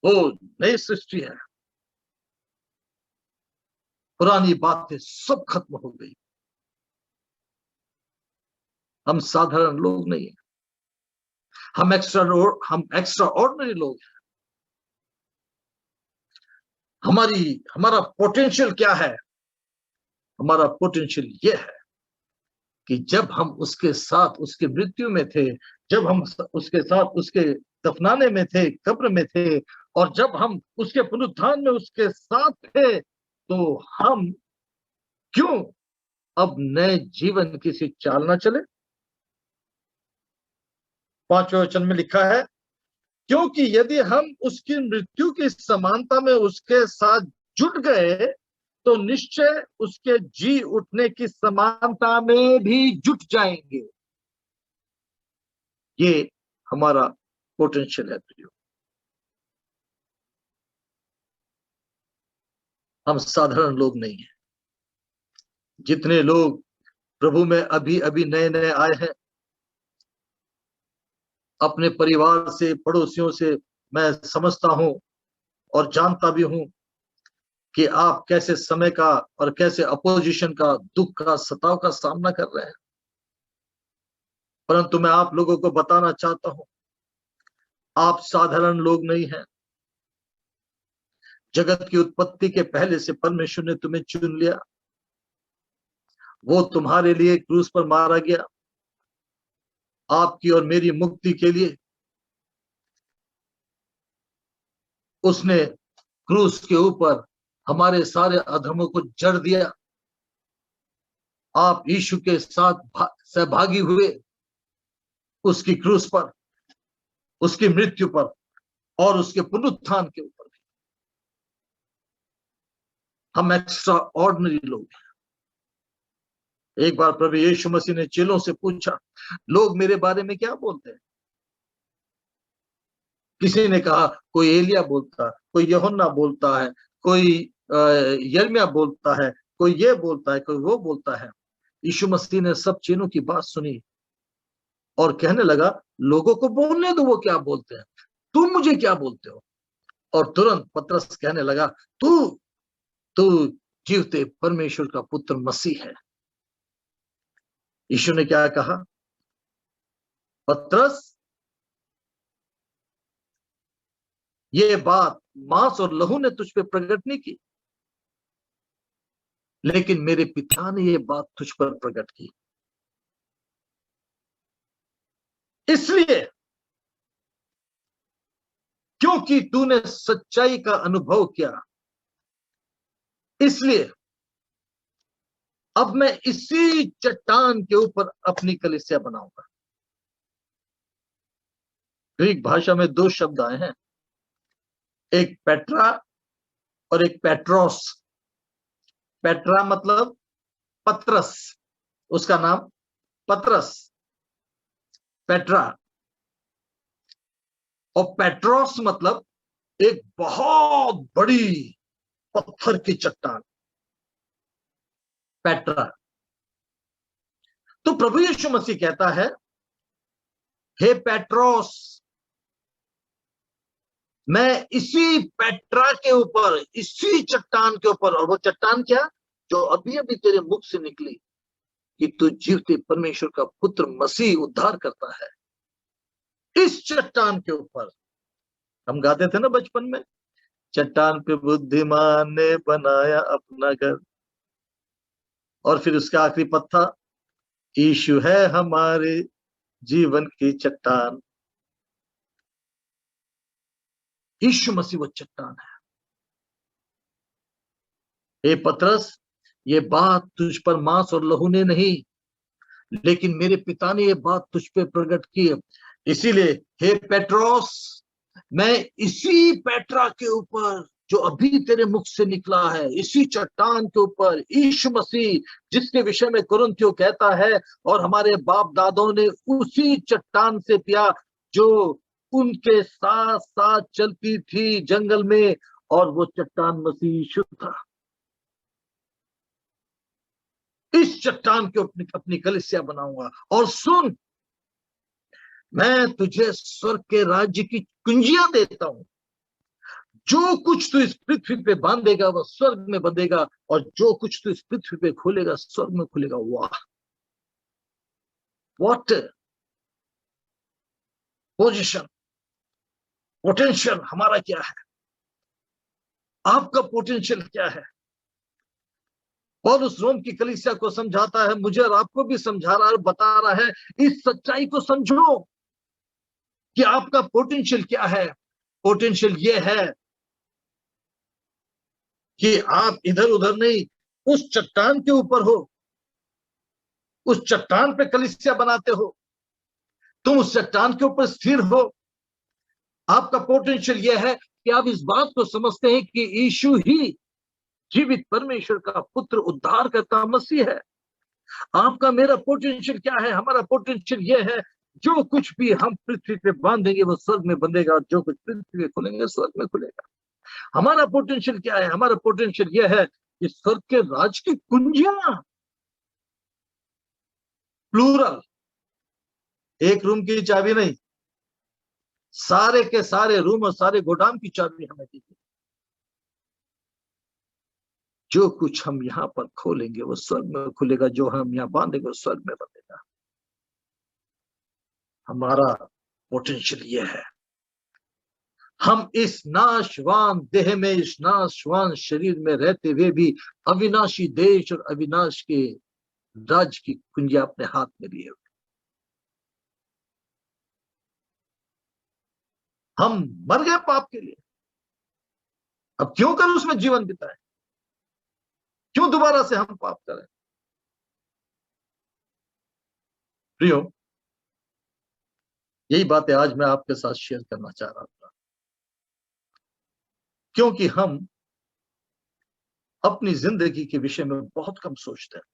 वो नई सृष्टि है, पुरानी बातें सब खत्म हो गई। हम साधारण लोग नहीं हैं, हम एक्स्ट्रा ऑर्डिनरी लोग हैं। हमारा पोटेंशियल क्या है? हमारा पोटेंशियल ये है कि जब हम उसके साथ उसके मृत्यु में थे, जब हम उसके साथ उसके दफनाने में थे, कब्र में थे, और जब हम उसके पुनरुत्थान में उसके साथ थे, तो हम क्यों अब नए जीवन की सी चाल ना चले? 5वें वचन में लिखा है, क्योंकि यदि हम उसकी मृत्यु की समानता में उसके साथ जुट गए तो निश्चय उसके जी उठने की समानता में भी जुट जाएंगे। ये हमारा पोटेंशियल है प्रियो। हम साधारण लोग नहीं हैं। जितने लोग प्रभु में अभी अभी नए नए आए हैं, अपने परिवार से, पड़ोसियों से मैं समझता हूं और जानता भी हूं कि आप कैसे समय का और कैसे अपोजिशन का, दुख का, सताव का सामना कर रहे हैं। परंतु मैं आप लोगों को बताना चाहता हूं, आप साधारण लोग नहीं हैं। जगत की उत्पत्ति के पहले से परमेश्वर ने तुम्हें चुन लिया। वो तुम्हारे लिए क्रूस पर मारा गया, आपकी और मेरी मुक्ति के लिए। उसने क्रूस के ऊपर हमारे सारे अधर्मों को जड़ दिया। आप यीशु के साथ सहभागी हुए उसकी क्रूस पर, उसकी मृत्यु पर और उसके पुनरुत्थान के ऊपर। हम एक्स्ट्रा ऑर्डिनरी लोग हैं। एक बार प्रभु यीशु मसीह ने चेलों से पूछा, लोग मेरे बारे में क्या बोलते हैं? किसी ने कहा कोई एलिया बोलता, कोई यूहन्ना बोलता है, कोई यिर्मयाह बोलता है, कोई ये बोलता है, कोई वो बोलता है। यीशु मसीह ने सब चेलों की बात सुनी और कहने लगा, लोगों को बोलने दो वो क्या बोलते हैं, तुम मुझे क्या बोलते हो? और तुरंत पतरस कहने लगा, तू जीवते परमेश्वर का पुत्र मसीह है। यीशु ने क्या कहा? पतरस, ये बात मांस और लहू ने तुझ पे प्रकट नहीं की, लेकिन मेरे पिता ने ये बात तुझ पर प्रकट की। इसलिए क्योंकि तूने सच्चाई का अनुभव किया, इसलिए अब मैं इसी चट्टान के ऊपर अपनी कलीसिया बनाऊंगा। ग्रीक भाषा में दो शब्द आए हैं, एक पेट्रा और एक पेट्रोस। पेट्रा मतलब पतरस, उसका नाम पतरस, पेट्रा। और पेट्रोस मतलब एक बहुत बड़ी पत्थर की चट्टान, पेट्रा। तो प्रभु यीशु मसीह कहता है, हे पेट्रोस, मैं इसी पेट्रा के ऊपर, इसी चट्टान के ऊपर, और वो चट्टान क्या, जो अभी अभी तेरे मुख से निकली कि तू जीवते परमेश्वर का पुत्र मसीह उद्धार करता है, इस चट्टान के ऊपर। हम गाते थे ना बचपन में, चट्टान पे बुद्धिमान ने बनाया अपना घर, और फिर उसका आखिरी पद था, यीशु है हमारे जीवन की चट्टान। यीशु मसीह वो चट्टान है। हे पतरस, ये बात तुझ पर मांस और लहू ने नहीं, लेकिन मेरे पिता ने ये बात तुझ पे प्रकट की है। इसीलिए हे पेट्रोस, मैं इसी पेट्रा के ऊपर जो अभी तेरे मुख से निकला है, इसी चट्टान के ऊपर यीशु मसीह, जिसके विषय में कुरिन्थियों कहता है, और हमारे बाप दादों ने उसी चट्टान से पिया जो उनके साथ साथ चलती थी जंगल में, और वो चट्टान मसीह यीशु था। इस चट्टान के ऊपर अपनी कलीसिया बनाऊंगा। और सुन, मैं तुझे स्वर्ग के राज्य की कुंजियां देता हूं। जो कुछ तू इस पृथ्वी पे बांधेगा वह स्वर्ग में बंधेगा, और जो कुछ तू इस पृथ्वी पे खोलेगा स्वर्ग में खुलेगा। वाह, व्हाट पोजीशन, पोटेंशियल हमारा क्या है, आपका पोटेंशियल क्या है। पौलुस रोम की कलीसिया को समझाता है, मुझे और आपको भी समझा रहा है, बता रहा है, इस सच्चाई को समझो कि आपका पोटेंशियल क्या है। पोटेंशियल ये है कि आप इधर उधर नहीं, उस चट्टान के ऊपर हो, उस चट्टान पे कलीसिया बनाते हो, तुम उस चट्टान के ऊपर स्थिर हो। आपका पोटेंशियल यह है कि आप इस बात को समझते हैं कि यीशु ही जीवित परमेश्वर का पुत्र, उद्धार करता मसीह है। आपका मेरा पोटेंशियल क्या है? हमारा पोटेंशियल यह है, जो कुछ भी हम पृथ्वी पे बांधेंगे वो स्वर्ग में बंधेगा, जो कुछ पृथ्वी पे खोलेंगे स्वर्ग में खुलेगा। हमारा पोटेंशियल क्या है? हमारा पोटेंशियल यह है कि स्वर्ग के राज की कुंजियां, प्लूरल, एक रूम की चाबी नहीं, सारे के सारे रूम और सारे गोदाम की चाबी हमें दी गई। जो कुछ हम यहाँ पर खोलेंगे वो स्वर्ग में खुलेगा, जो हम यहाँ बांधेंगे वो स्वर्ग में बंधेगा। हमारा पोटेंशियल ये है। हम इस नाशवान देह में, इस नाशवान शरीर में रहते हुए भी अविनाशी देश और अविनाश के राज की कुंजियां अपने हाथ में लिए हुए। हम मर गए पाप के लिए, अब क्यों कर उसमें जीवन बिताए? क्यों दोबारा से हम पाप करें? प्रियो, यही बातें आज मैं आपके साथ शेयर करना चाह रहा था, क्योंकि हम अपनी जिंदगी के विषय में बहुत कम सोचते हैं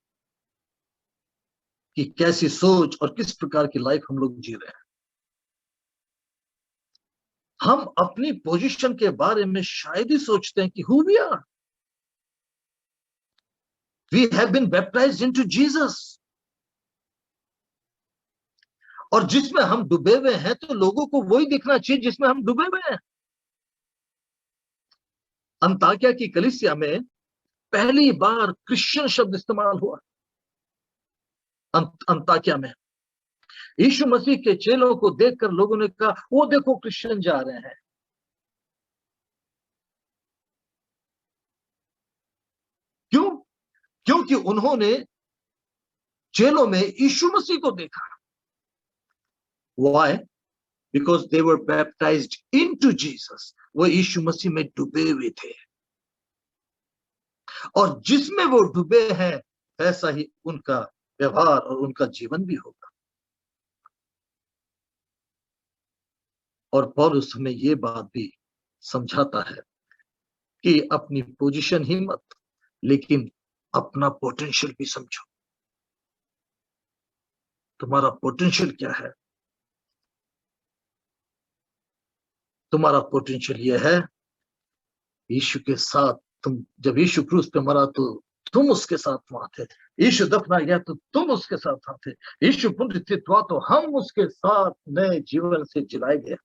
कि कैसी सोच और किस प्रकार की लाइफ हम लोग जी रहे हैं। हम अपनी पोजीशन के बारे में शायद ही सोचते हैं कि who we are. We have been baptized into Jesus. और जिसमें हम डूबे हुए हैं तो लोगों को वही दिखना चाहिए जिसमें हम डूबे हुए हैं। अंताकिया की कलीसिया में पहली बार क्रिश्चियन शब्द इस्तेमाल हुआ। अंताकिया में यीशु मसीह के चेलों को देखकर लोगों ने कहा, वो देखो क्रिश्चियन जा रहे हैं। क्यों? क्योंकि उन्होंने चेलों में यीशु मसीह को देखा। Why? Because they were baptized into Jesus. वो यीशु मसीह में डूबे हुए थे, और जिसमें वो डूबे हैं ऐसा ही उनका व्यवहार और उनका जीवन भी होगा। और पौलुस हमें ये बात भी समझाता है कि अपनी पोजीशन ही मत, लेकिन अपना पोटेंशियल भी समझो। तुम्हारा पोटेंशियल क्या है? तुम्हारा पोटेंशियल यह है, यीशु के साथ तुम, जब यीशु क्रूस पे मरा तो तुम उसके साथ वहां थे। यीशु दफना गया तो तुम उसके साथ वहां थे। यीशु पुनरुत्थित हुआ तो हम उसके साथ नए जीवन से जिलाए गए।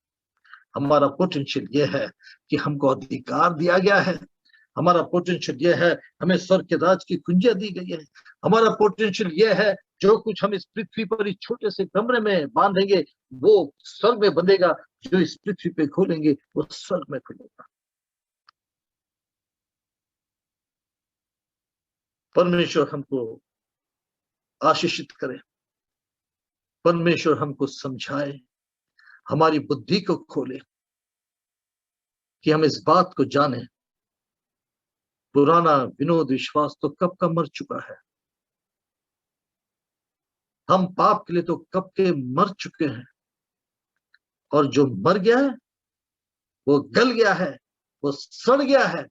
हमारा पोटेंशियल यह है कि हमको अधिकार दिया गया है। हमारा पोटेंशियल यह है, हमें स्वर्ग के राज की कुंजियां दी गई है। हमारा पोटेंशियल यह है, जो कुछ हम इस पृथ्वी पर इस छोटे से कमरे में बांधेंगे वो स्वर्ग में बंधेगा, जो इस पृथ्वी पे खोलेंगे वो स्वर्ग में खुलेगा। परमेश्वर हमको आशीषित करे, परमेश्वर हमको समझाए, हमारी बुद्धि को खोले कि हम इस बात को जाने, पुराना विनोद विश्वास तो कब का मर चुका है। हम पाप के लिए तो कब के मर चुके हैं। और जो मर गया है, वो गल गया है, वो सड़ गया है,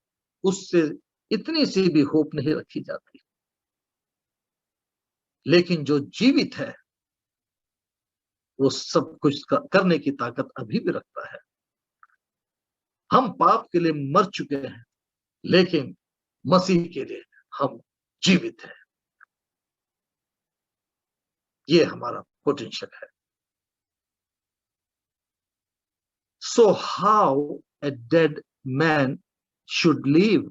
उससे इतनी सी भी होप नहीं रखी जाती। लेकिन जो जीवित है, वो सब कुछ करने की ताकत अभी भी रखता है। हम पाप के लिए मर चुके हैं, लेकिन मसीह के लिए हम जीवित हैं। ये हमारा पोटेंशियल है। So how a dead man should live?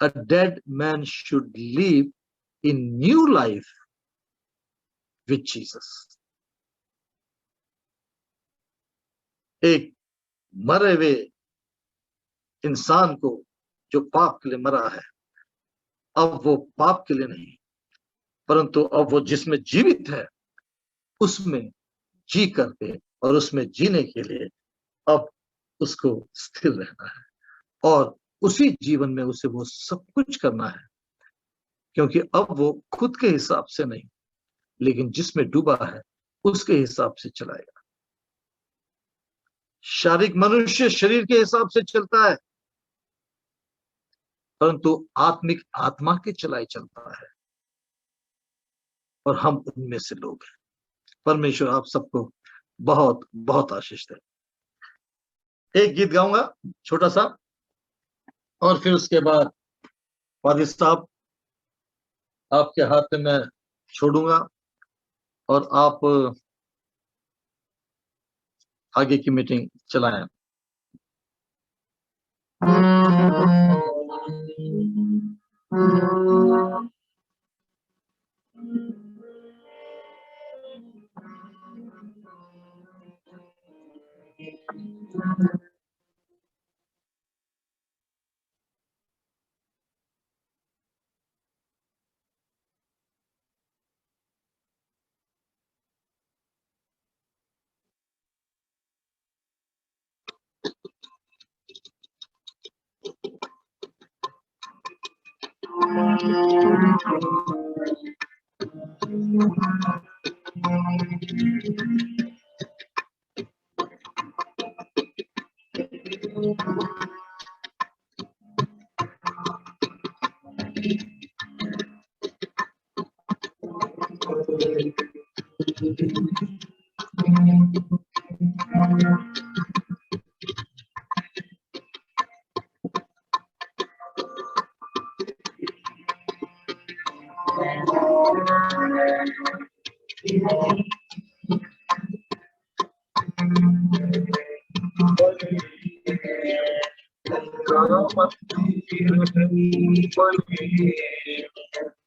A dead man should live in new life with Jesus. एक मरे हुए इंसान को जो पाप के लिए मरा है, अब वो पाप के लिए नहीं, परंतु अब वो जिसमें जीवित है, उसमें जी करके और उसमें जीने के लिए अब उसको स्थिर रहना है, और उसी जीवन में उसे वो सब कुछ करना है, क्योंकि अब वो खुद के हिसाब से नहीं, लेकिन जिसमें डूबा है उसके हिसाब से चलाएगा। शारीरिक मनुष्य शरीर के हिसाब से चलता है, परंतु आत्मिक आत्मा के चलाए चलता है, और हम उनमें से लोग हैं। परमेश्वर आप सबको बहुत बहुत आशीष दे। एक गीत गाऊंगा छोटा सा, और फिर उसके बाद वादिद साहब आपके हाथ में मैं छोड़ूंगा और आप आगे की मीटिंग चलाएं।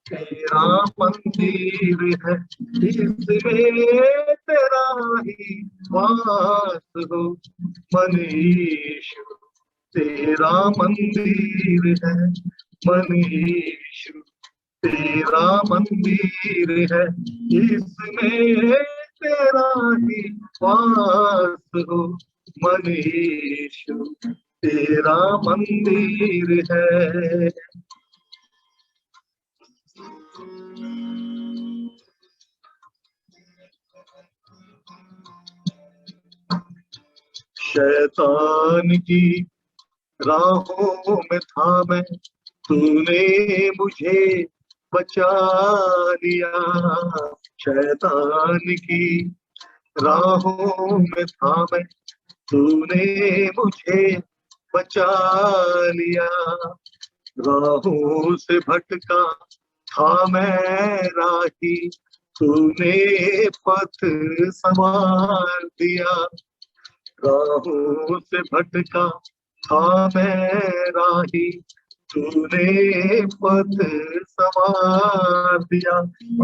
तेरा मंदिर है, इसमें तेरा ही वास हो मनीषु। तेरा मंदिर है मनीषु, तेरा मंदिर है, इसमें तेरा ही वास हो मनीषु। तेरा मंदिर है। शैतान की राहों में था मैं, तूने मुझे बचा लिया। शैतान की राहों में था मैं, तूने मुझे बचा लिया। राहों से भटका था मैं राही, तूने पथ संवार दिया। राहों से भटका था मैं राही, तूने पथ संवार दिया।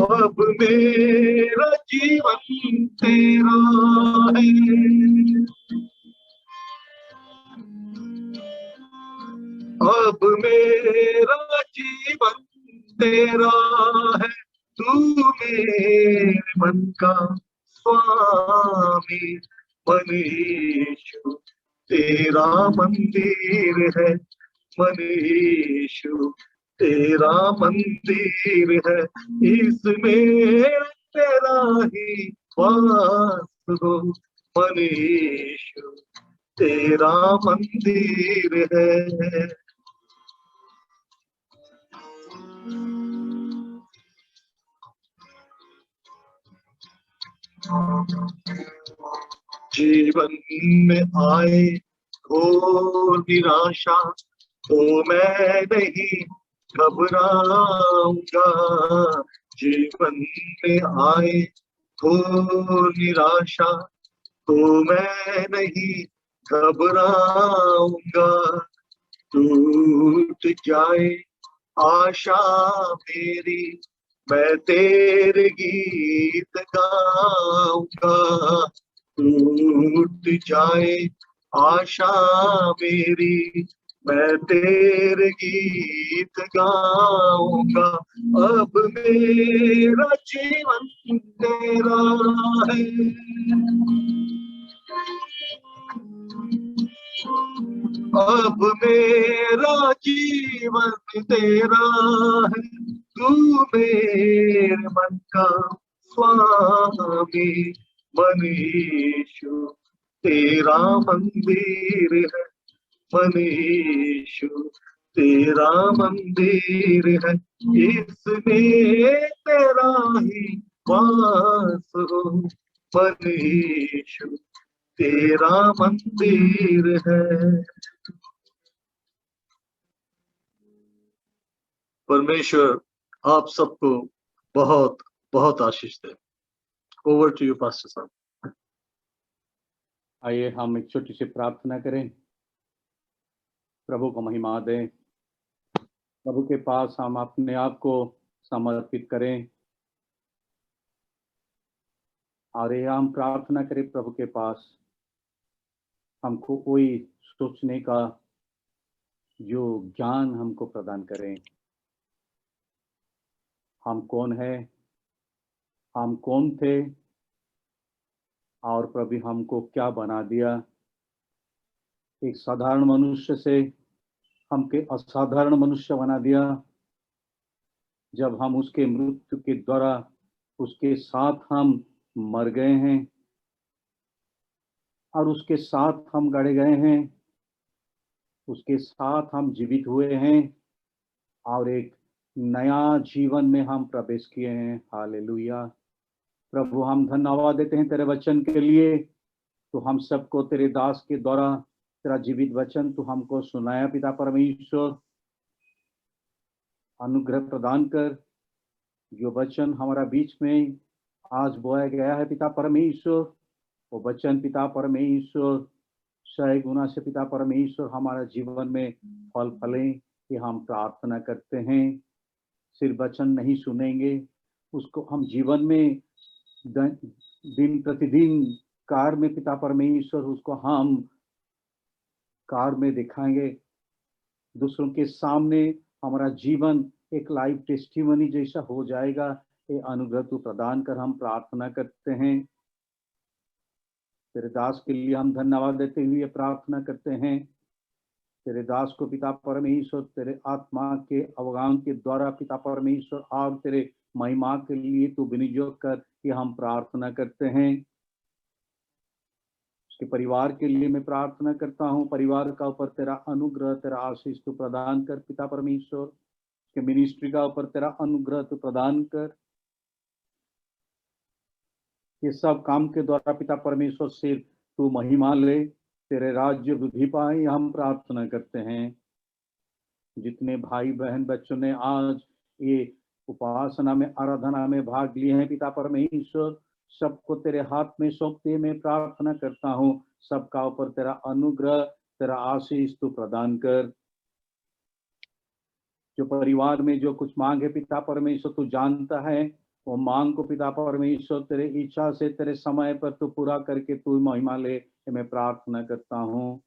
अब मेरा जीवन तेरा है, अब मेरा जीवन तेरा है। तू मेरे मन का स्वामी मनीषु। तेरा मंदिर है मनीषु, तेरा मंदिर है, इसमें तेरा ही वास हो। मनीषु तेरा मंदिर है। जीवन में आए घोर निराशा तो मैं नहीं घबराऊंगा। जीवन में आए घोर निराशा तो मैं नहीं घबराऊंगा। टूट जाए आशा मेरी, मैं तेरे गीत गाऊंगा। टूट जाए आशा मेरी, मैं तेरे गीत गाऊंगा। अब मेरा जीवन तेरा है। अब मेरा जीवन तेरा है। तू मेरे मन का स्वामी। मनीषु तेरा मंदिर है। मनीषु तेरा मंदिर है। इसमें तेरा ही वास हो। मनीषु तेरा मंदिर है। परमेश्वर आप सबको बहुत बहुत आशीष दे। ओवर टू यू पास्टर साहब। आइए हम एक छोटी सी प्रार्थना करें, प्रभु को महिमा दें, प्रभु के पास हम अपने आप को समर्पित करें और ये हम प्रार्थना करें प्रभु के पास हमको कोई सोचने का जो ज्ञान हमको प्रदान करें। हम कौन है, हम कौन थे और प्रभु हमको क्या बना दिया। एक साधारण मनुष्य से हमके असाधारण मनुष्य बना दिया। जब हम उसके मृत्यु के द्वारा उसके साथ हम मर गए हैं और उसके साथ हम गड़े गए हैं, उसके साथ हम जीवित हुए हैं और एक नया जीवन में हम प्रवेश किए हैं। हालेलुया। प्रभु हम धन्यवाद देते हैं तेरे वचन के लिए। तो हम सबको तेरे दास के द्वारा तेरा जीवित वचन तू हमको सुनाया पिता परमेश्वर। अनुग्रह प्रदान कर, जो वचन हमारा बीच में आज बोया गया है पिता परमेश्वर, वो वचन पिता परमेश्वर 100 गुना से पिता परमेश्वर हमारा जीवन में फल फले, कि हम प्रार्थना करते हैं। सिर्फ वचन नहीं सुनेंगे, उसको हम जीवन में दिन प्रतिदिन कार्य में पिता परमेश्वर उसको हम कार्य में दिखाएंगे। दूसरों के सामने हमारा जीवन एक लाइव टेस्टिमनी जैसा हो जाएगा। ये अनुग्रह तू प्रदान कर, हम प्रार्थना करते हैं। तेरे दास के लिए हम धन्यवाद देते हुए प्रार्थना करते हैं। तेरे दास को पिता परमेश्वर तेरे आत्मा के अवगान के द्वारा पिता परमेश्वर और तेरे महिमा के लिए तू विनियोग कर, कि हम प्रार्थना करते हैं। उसके परिवार के लिए मैं प्रार्थना करता हूँ, परिवार का ऊपर तेरा अनुग्रह तेरा आशीष तू प्रदान कर पिता परमेश्वर। उसके मिनिस्ट्री का ऊपर तेरा अनुग्रह तू प्रदान कर। ये सब काम के द्वारा पिता परमेश्वर से तू महिमा ले, तेरे राज्य वृद्धि पाए, हम प्रार्थना करते हैं। जितने भाई बहन बच्चों ने आज ये उपासना में आराधना में भाग लिए हैं पिता परमेश्वर, सबको तेरे हाथ में सौंपते मैं प्रार्थना करता हूँ। सबका ऊपर तेरा अनुग्रह तेरा आशीष तू प्रदान कर। जो परिवार में जो कुछ मांग है पिता परमेश्वर तू जानता है, वो मांग को पिता परमेश्वर तेरे इच्छा से तेरे समय पर तू पूरा करके तू महिमा ले, मैं प्रार्थना करता हूँ।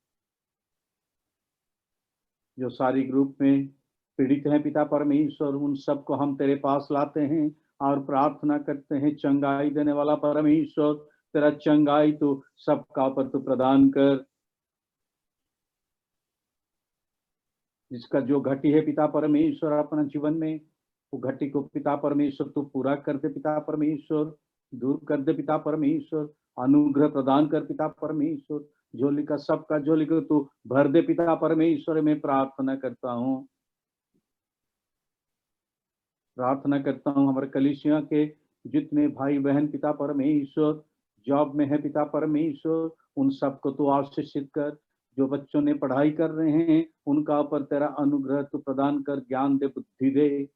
जो शारीरिक रूप में पीड़ित हैं पिता परमेश्वर, उन सबको हम तेरे पास लाते हैं और प्रार्थना करते हैं। चंगाई देने वाला परमेश्वर, तेरा चंगाई तू सबका पर तू प्रदान कर। जिसका जो घटी है पिता परमेश्वर अपना जीवन में वो घटी को पिता परमेश्वर तू पूरा कर दे पिता परमेश्वर, दूर कर दे पिता परमेश्वर, अनुग्रह प्रदान कर पिता परमेश्वर, झोली का सबका झोली को तू भर दे पिता परमेश्वर। मैं प्रार्थना करता हूँ हमारे कलीसिया के जितने भाई बहन पिता परमेश्वर जॉब में है पिता परमेश्वर, उन सबको तू आशीषित कर। जो बच्चों ने पढ़ाई कर रहे हैं उनका ऊपर तेरा अनुग्रह तू प्रदान कर, ज्ञान दे, बुद्धि दे।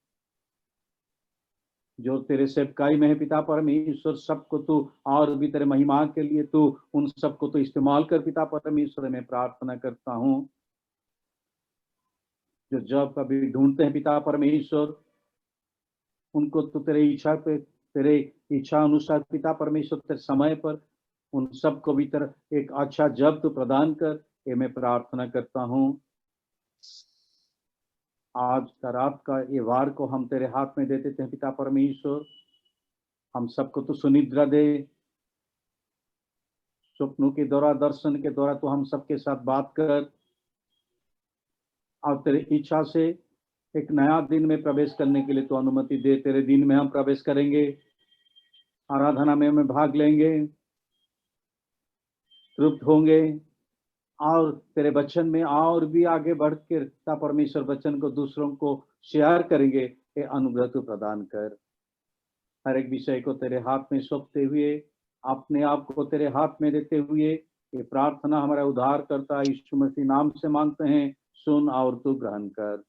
जो तेरे सेवकाई में है पिता परमेश्वर, सबको तू और भी तेरे महिमा के लिए तू उन सबको तो इस्तेमाल कर पिता परमेश्वर। मैं प्रार्थना करता हूँ जो जॉब का भी ढूंढते हैं पिता परमेश्वर, उनको तो तेरे इच्छा अनुसार पिता परमेश्वर तेरे समय पर उन सबको भी तेरा एक अच्छा जॉब तो प्रदान कर। ये मैं प्रार्थना करता हूँ। आज का रात का ये वार को हम तेरे हाथ में दे देते हैं पिता परमेश्वर। हम सबको तो सुनिद्रा दे, स्वप्नों के द्वारा, दर्शन के द्वारा तो हम सबके साथ बात कर, और तेरे इच्छा से एक नया दिन में प्रवेश करने के लिए तो अनुमति दे। तेरे दिन में हम प्रवेश करेंगे, आराधना में हम भाग लेंगे, तृप्त होंगे, और तेरे वचन में और भी आगे बढ़ के पिता परमेश्वर वचन को दूसरों को शेयर करेंगे। ये अनुग्रह तू प्रदान कर। हर एक विषय को तेरे हाथ में सौंपते हुए, अपने आप को तेरे हाथ में देते हुए, ये प्रार्थना हमारा उद्धार करता यीशु मसीह नाम से मांगते हैं, सुन और तू ग्रहण कर।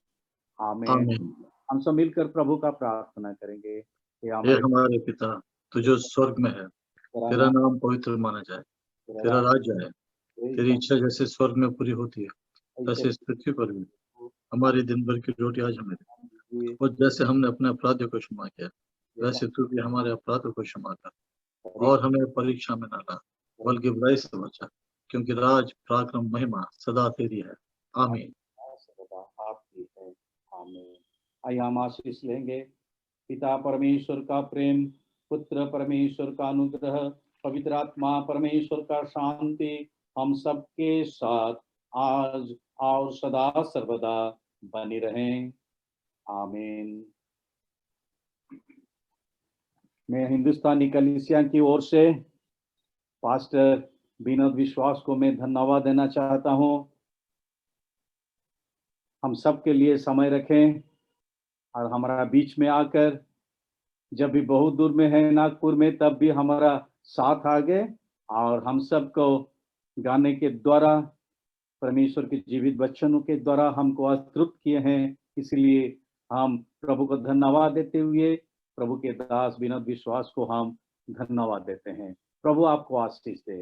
आमीन। आमीन। हम सब मिलकर प्रभु का प्रार्थना करेंगे। हे हमारे पिता तू जो स्वर्ग में है, तेरा नाम पवित्र माना जाए, तेरा राज्य आए, तेरी इच्छा जैसे स्वर्ग में पूरी होती है वैसे इस पृथ्वी पर भी। हमारी दिन भर की रोटी आज हमें दे, और जैसे हमने अपने अपराधियों को क्षमा किया वैसे तू भी हमारे अपराधों को क्षमा कर, और हमें परीक्षा में न ला बल्कि बुराई से बचा, क्योंकि राज पराक्रम महिमा सदा तेरी है। आमीन। आपकी है। आमीन। आइए हम आशीष लेंगे। पिता परमेश्वर का प्रेम, पुत्र परमेश्वर का अनुग्रह, पवित्र आत्मा परमेश्वर का शांति हम सबके साथ आज और सदा सर्वदा बनी रहें। आमीन। मैं हिंदुस्तानी कलीसिया की ओर से पास्टर विनोद विश्वास को मैं धन्यवाद देना चाहता हूं। हम सबके लिए समय रखें और हमारा बीच में आकर, जब भी बहुत दूर में है नागपुर में, तब भी हमारा साथ आ गए और हम सबको गाने के द्वारा, परमेश्वर के जीवित वचनों के द्वारा हमको अतृप्त किए हैं। इसलिए हम प्रभु को धन्यवाद देते हुए प्रभु के दास विनोद विश्वास को हम धन्यवाद देते हैं। प्रभु आपको आशीष दे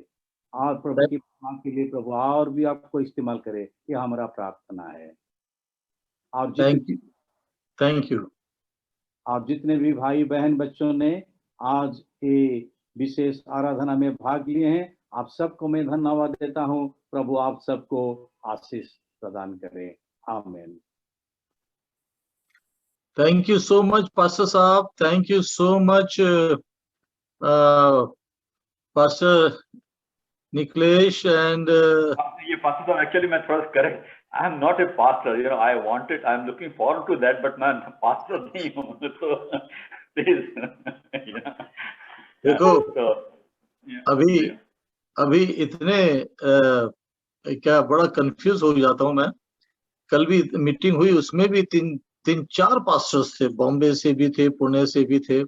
और प्रभु की महिमा के लिए प्रभु और भी आपको इस्तेमाल करे, ये हमारा प्रार्थना है। और थैंक यू। आप जितने भी भाई बहन बच्चों ने आज ये विशेष आराधना में भाग लिए हैं, आप सबको मैं धन्यवाद देता हूं। प्रभु आप सबको आशीष प्रदान करे। आमीन। Thank you so much pastor साहब, thank you so much pastor Niklesh and ये पास्टर साहब, एक्चुअली मैं थोड़ा correct, I am not a pastor, you know, I want it, I am looking forward to that, but मैं pastor नहीं हूँ, तो please देखो अभी इतने क्या बड़ा कंफ्यूज हो जाता हूँ मैं। कल भी मीटिंग हुई, उसमें भी तीन चार पास्टर्स थे, बॉम्बे से भी थे, पुणे से भी थे।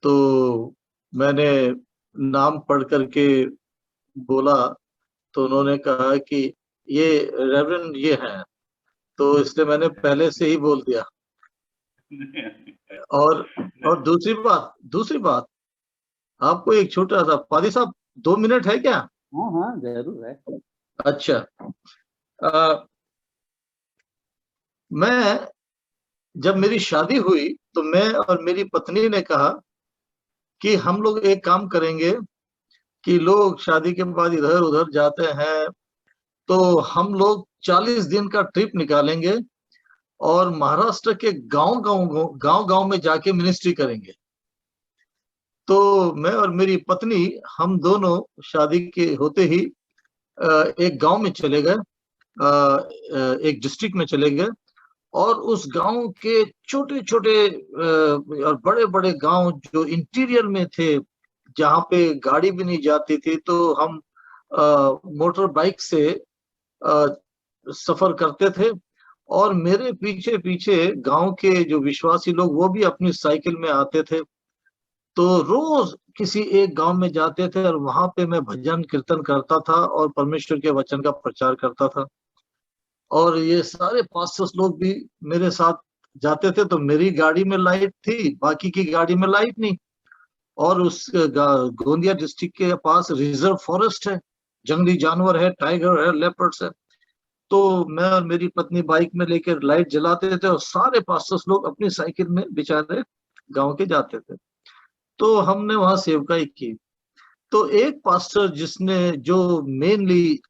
तो मैंने नाम पढ़ करके बोला तो उन्होंने कहा कि ये रेवरेंड ये हैं, तो इसलिए मैंने पहले से ही बोल दिया। और दूसरी बात आपको एक छोटा सा, पादी साहब 2 मिनट है क्या? हाँ जरूर है। अच्छा, मैं जब मेरी शादी हुई तो मैं और मेरी पत्नी ने कहा कि हम लोग एक काम करेंगे कि लोग शादी के बाद इधर उधर जाते हैं, तो हम लोग 40 दिन का ट्रिप निकालेंगे और महाराष्ट्र के गांव में जाके मिनिस्ट्री करेंगे। तो मैं और मेरी पत्नी हम दोनों शादी के होते ही एक गांव में चले गए, एक डिस्ट्रिक्ट में चले गए और उस गांव के छोटे छोटे और बड़े बड़े गांव जो इंटीरियर में थे, जहाँ पे गाड़ी भी नहीं जाती थी, तो हम मोटर बाइक से सफर करते थे। और मेरे पीछे पीछे गांव के जो विश्वासी लोग वो भी अपनी साइकिल में आते थे। तो रोज किसी एक गांव में जाते थे और वहां पे मैं भजन कीर्तन करता था और परमेश्वर के वचन का प्रचार करता था। और ये सारे पास्टर्स लोग भी मेरे साथ जाते थे। तो मेरी गाड़ी में लाइट थी, बाकी की गाड़ी में लाइट नहीं। और उस गोंदिया डिस्ट्रिक्ट के पास रिजर्व फॉरेस्ट है, जंगली जानवर है, टाइगर है, लेपर्ड्स है। तो मैं और मेरी पत्नी बाइक में लेकर लाइट जलाते थे और सारे पास्टर्स लोग अपनी साइकिल में बेचारे गांव के जाते थे। तो हमने वहां सेवकाई की। तो एक पास्टर जिसने जो मेनली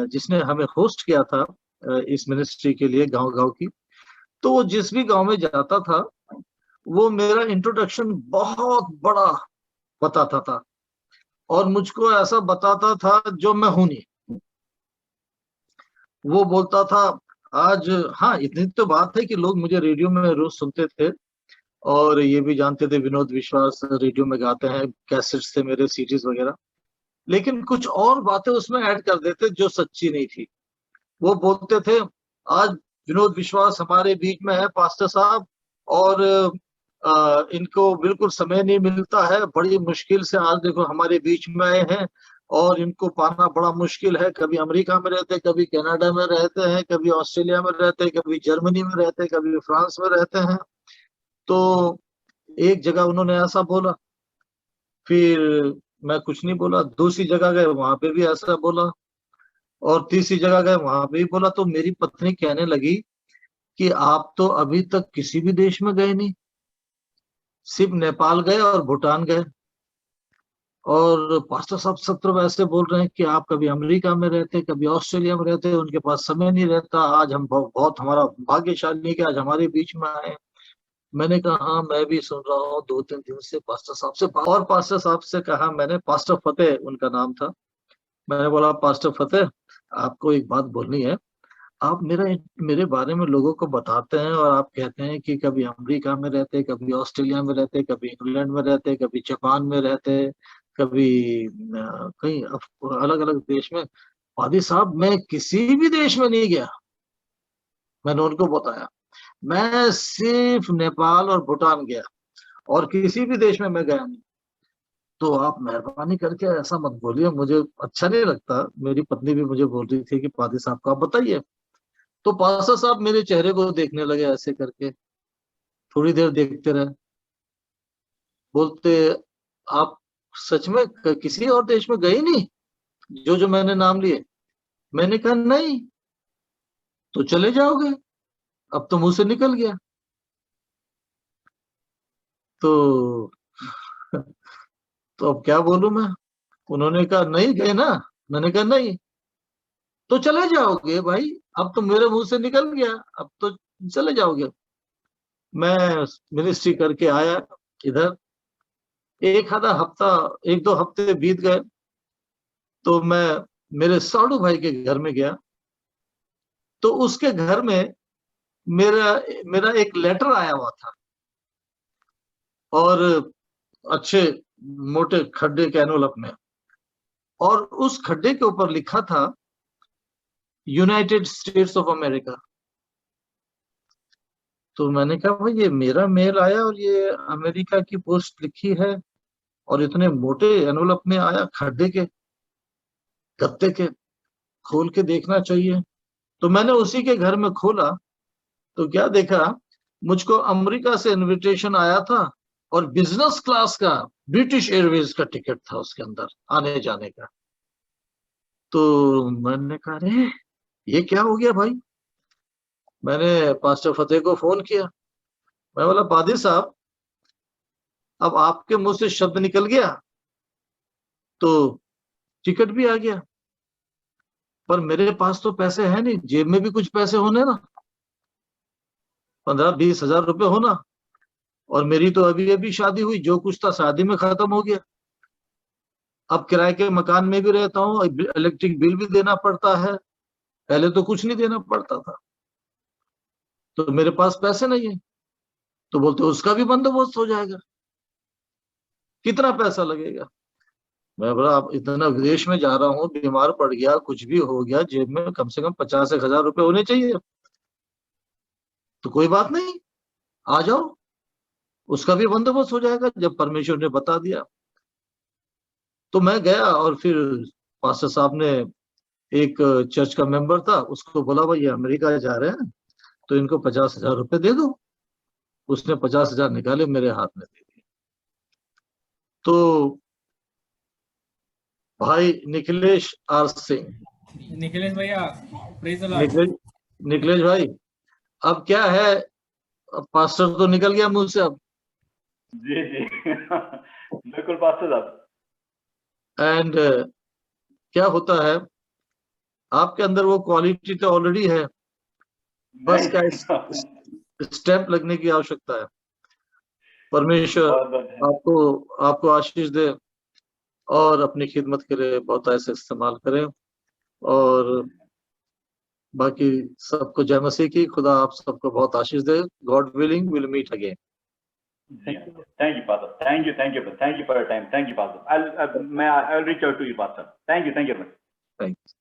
जिसने हमें होस्ट किया था इस मिनिस्ट्री के लिए गांव गांव की, तो वो जिस भी गांव में जाता था वो मेरा इंट्रोडक्शन बहुत बड़ा बताता था और मुझको ऐसा बताता था जो मैं हूं नहीं। वो बोलता था आज, हाँ इतनी तो बात है कि लोग मुझे रेडियो में रोज सुनते थे और ये भी जानते थे विनोद विश्वास रेडियो में गाते हैं, कैसेट्स थे मेरे, सीडीज वगैरह। लेकिन कुछ और बातें उसमें ऐड कर देते जो सच्ची नहीं थी। वो बोलते थे आज विनोद विश्वास हमारे बीच में है पास्टर साहब, और इनको बिल्कुल समय नहीं मिलता है, बड़ी मुश्किल से आज देखो हमारे बीच में आए हैं और इनको पाना बड़ा मुश्किल है। कभी अमेरिका में रहते, कभी कनाडा में रहते हैं, कभी ऑस्ट्रेलिया में रहते हैं, कभी जर्मनी में रहते हैं, कभी फ्रांस में रहते हैं। तो एक जगह उन्होंने ऐसा बोला, फिर मैं कुछ नहीं बोला। दूसरी जगह गए, वहां पे भी ऐसा बोला, और तीसरी जगह गए, वहां पे भी बोला। तो मेरी पत्नी कहने लगी कि आप तो अभी तक किसी भी देश में गए नहीं, सिर्फ नेपाल गए और भूटान गए, और पास्टर साहब सब तरफ ऐसे बोल रहे हैं कि आप कभी अमेरिका में रहते, कभी ऑस्ट्रेलिया में रहते, उनके पास समय नहीं रहता। आज हम बहुत हमारा भाग्यशाली है कि आज हमारे बीच में आए। मैंने कहा हाँ मैं भी सुन रहा हूँ 2-3 दिन से पास्टर साहब से। और पास्टर साहब से कहा मैंने, पास्टर फतेह उनका नाम था। मैंने बोला पास्टर फतेह, आपको एक बात बोलनी है। आप मेरे बारे में लोगों को बताते हैं और आप कहते हैं कि कभी अमेरिका में रहते, कभी ऑस्ट्रेलिया में रहते, कभी इंग्लैंड में रहते, कभी जापान में रहते, कभी कहीं अलग अलग देश में। पादी साहब मैं किसी भी देश में नहीं गया। मैंने उनको बताया मैं सिर्फ नेपाल और भूटान गया और किसी भी देश में मैं गया नहीं। तो आप मेहरबानी करके ऐसा मत बोलिए, मुझे अच्छा नहीं लगता। मेरी पत्नी भी मुझे बोल रही थी कि पादी साहब को आप बताइए। तो पास्टर साहब मेरे चेहरे को देखने लगे ऐसे करके, थोड़ी देर देखते रहे, बोलते आप सच में किसी और देश में गए नहीं जो जो मैंने नाम लिए? मैंने कहा नहीं। तो चले जाओगे, अब तो मुंह से निकल गया। तो तो अब क्या बोलूं मैं? उन्होंने कहा नहीं गए ना। मैंने कहा नहीं। तो चले जाओगे भाई, अब तो मेरे मुंह से निकल गया, अब तो चले जाओगे। मैं मिनिस्ट्री करके आया इधर, एक आधा हफ्ता, 1-2 हफ्ते बीत गए। तो मैं मेरे साड़ू भाई के घर में गया। तो उसके घर में मेरा मेरा एक लेटर आया हुआ था, और अच्छे मोटे खड्डे के एनवलप में, और उस खड्डे के ऊपर लिखा था यूनाइटेड स्टेट्स ऑफ अमेरिका। तो मैंने कहा भाई ये मेरा मेल आया और ये अमेरिका की पोस्ट लिखी है, और इतने मोटे एनवलप में आया, खड्डे के गत्ते के, खोल के देखना चाहिए। तो मैंने उसी के घर में खोला, तो क्या देखा, मुझको अमेरिका से इनविटेशन आया था और बिजनेस क्लास का ब्रिटिश एयरवेज का टिकट था उसके अंदर आने जाने का। तो मैंने कहा अरे ये क्या हो गया भाई? मैंने पास्टर फतेह को फोन किया। मैं बोला पादी साहब, अब आपके मुंह से शब्द निकल गया तो टिकट भी आ गया, पर मेरे पास तो पैसे है नहीं, जेब में भी कुछ पैसे होने ना, 15-20 हजार रुपए होना। और मेरी तो अभी अभी शादी हुई, जो कुछ था शादी में खत्म हो गया। अब किराए के मकान में भी रहता हूँ, इलेक्ट्रिक बिल भी देना पड़ता है, पहले तो कुछ नहीं देना पड़ता था। तो मेरे पास पैसे नहीं है। तो बोलते उसका भी बंदोबस्त हो जाएगा। कितना पैसा लगेगा? मैं बोला आप इतना विदेश में जा रहा हूँ, बीमार पड़ गया, कुछ भी हो गया, जेब में कम से कम 50,000 रुपए होने चाहिए। तो कोई बात नहीं, आ जाओ, उसका भी बंदोबस्त हो जाएगा। जब परमेश्वर ने बता दिया तो मैं गया, और फिर पास्टर साहब ने, एक चर्च का मेंबर था, उसको बोला भाई ये अमेरिका जा रहे हैं तो इनको 50,000 रुपए दे दो। उसने 50,000 निकाले, मेरे हाथ में दे दिए। तो भाई निखिलेश आर सिंह, निखिलेश भैया, praise the Lord. Nikhilesh Nikhilesh भाई, अब क्या है, अब पास्टर तो निकल गया मुंह से अब। जी जी बिल्कुल पास्टर साहब। एंड क्या होता है, आपके अंदर वो क्वालिटी तो ऑलरेडी है, बस क्या स्टेप लगने की आवश्यकता है। परमेश्वर आपको आपको आशीष दे, और अपनी खिदमत के लिए बहुत ऐसे इस्तेमाल करें। और बाकी सबको जय मसीह की। खुदा आप सबको बहुत आशीष दे। God willing will meet again. Thank you, Pastor. Thank you for your time. Thank you, Pastor. I'll reach out to you, Pastor. Thank you very much. Thank you.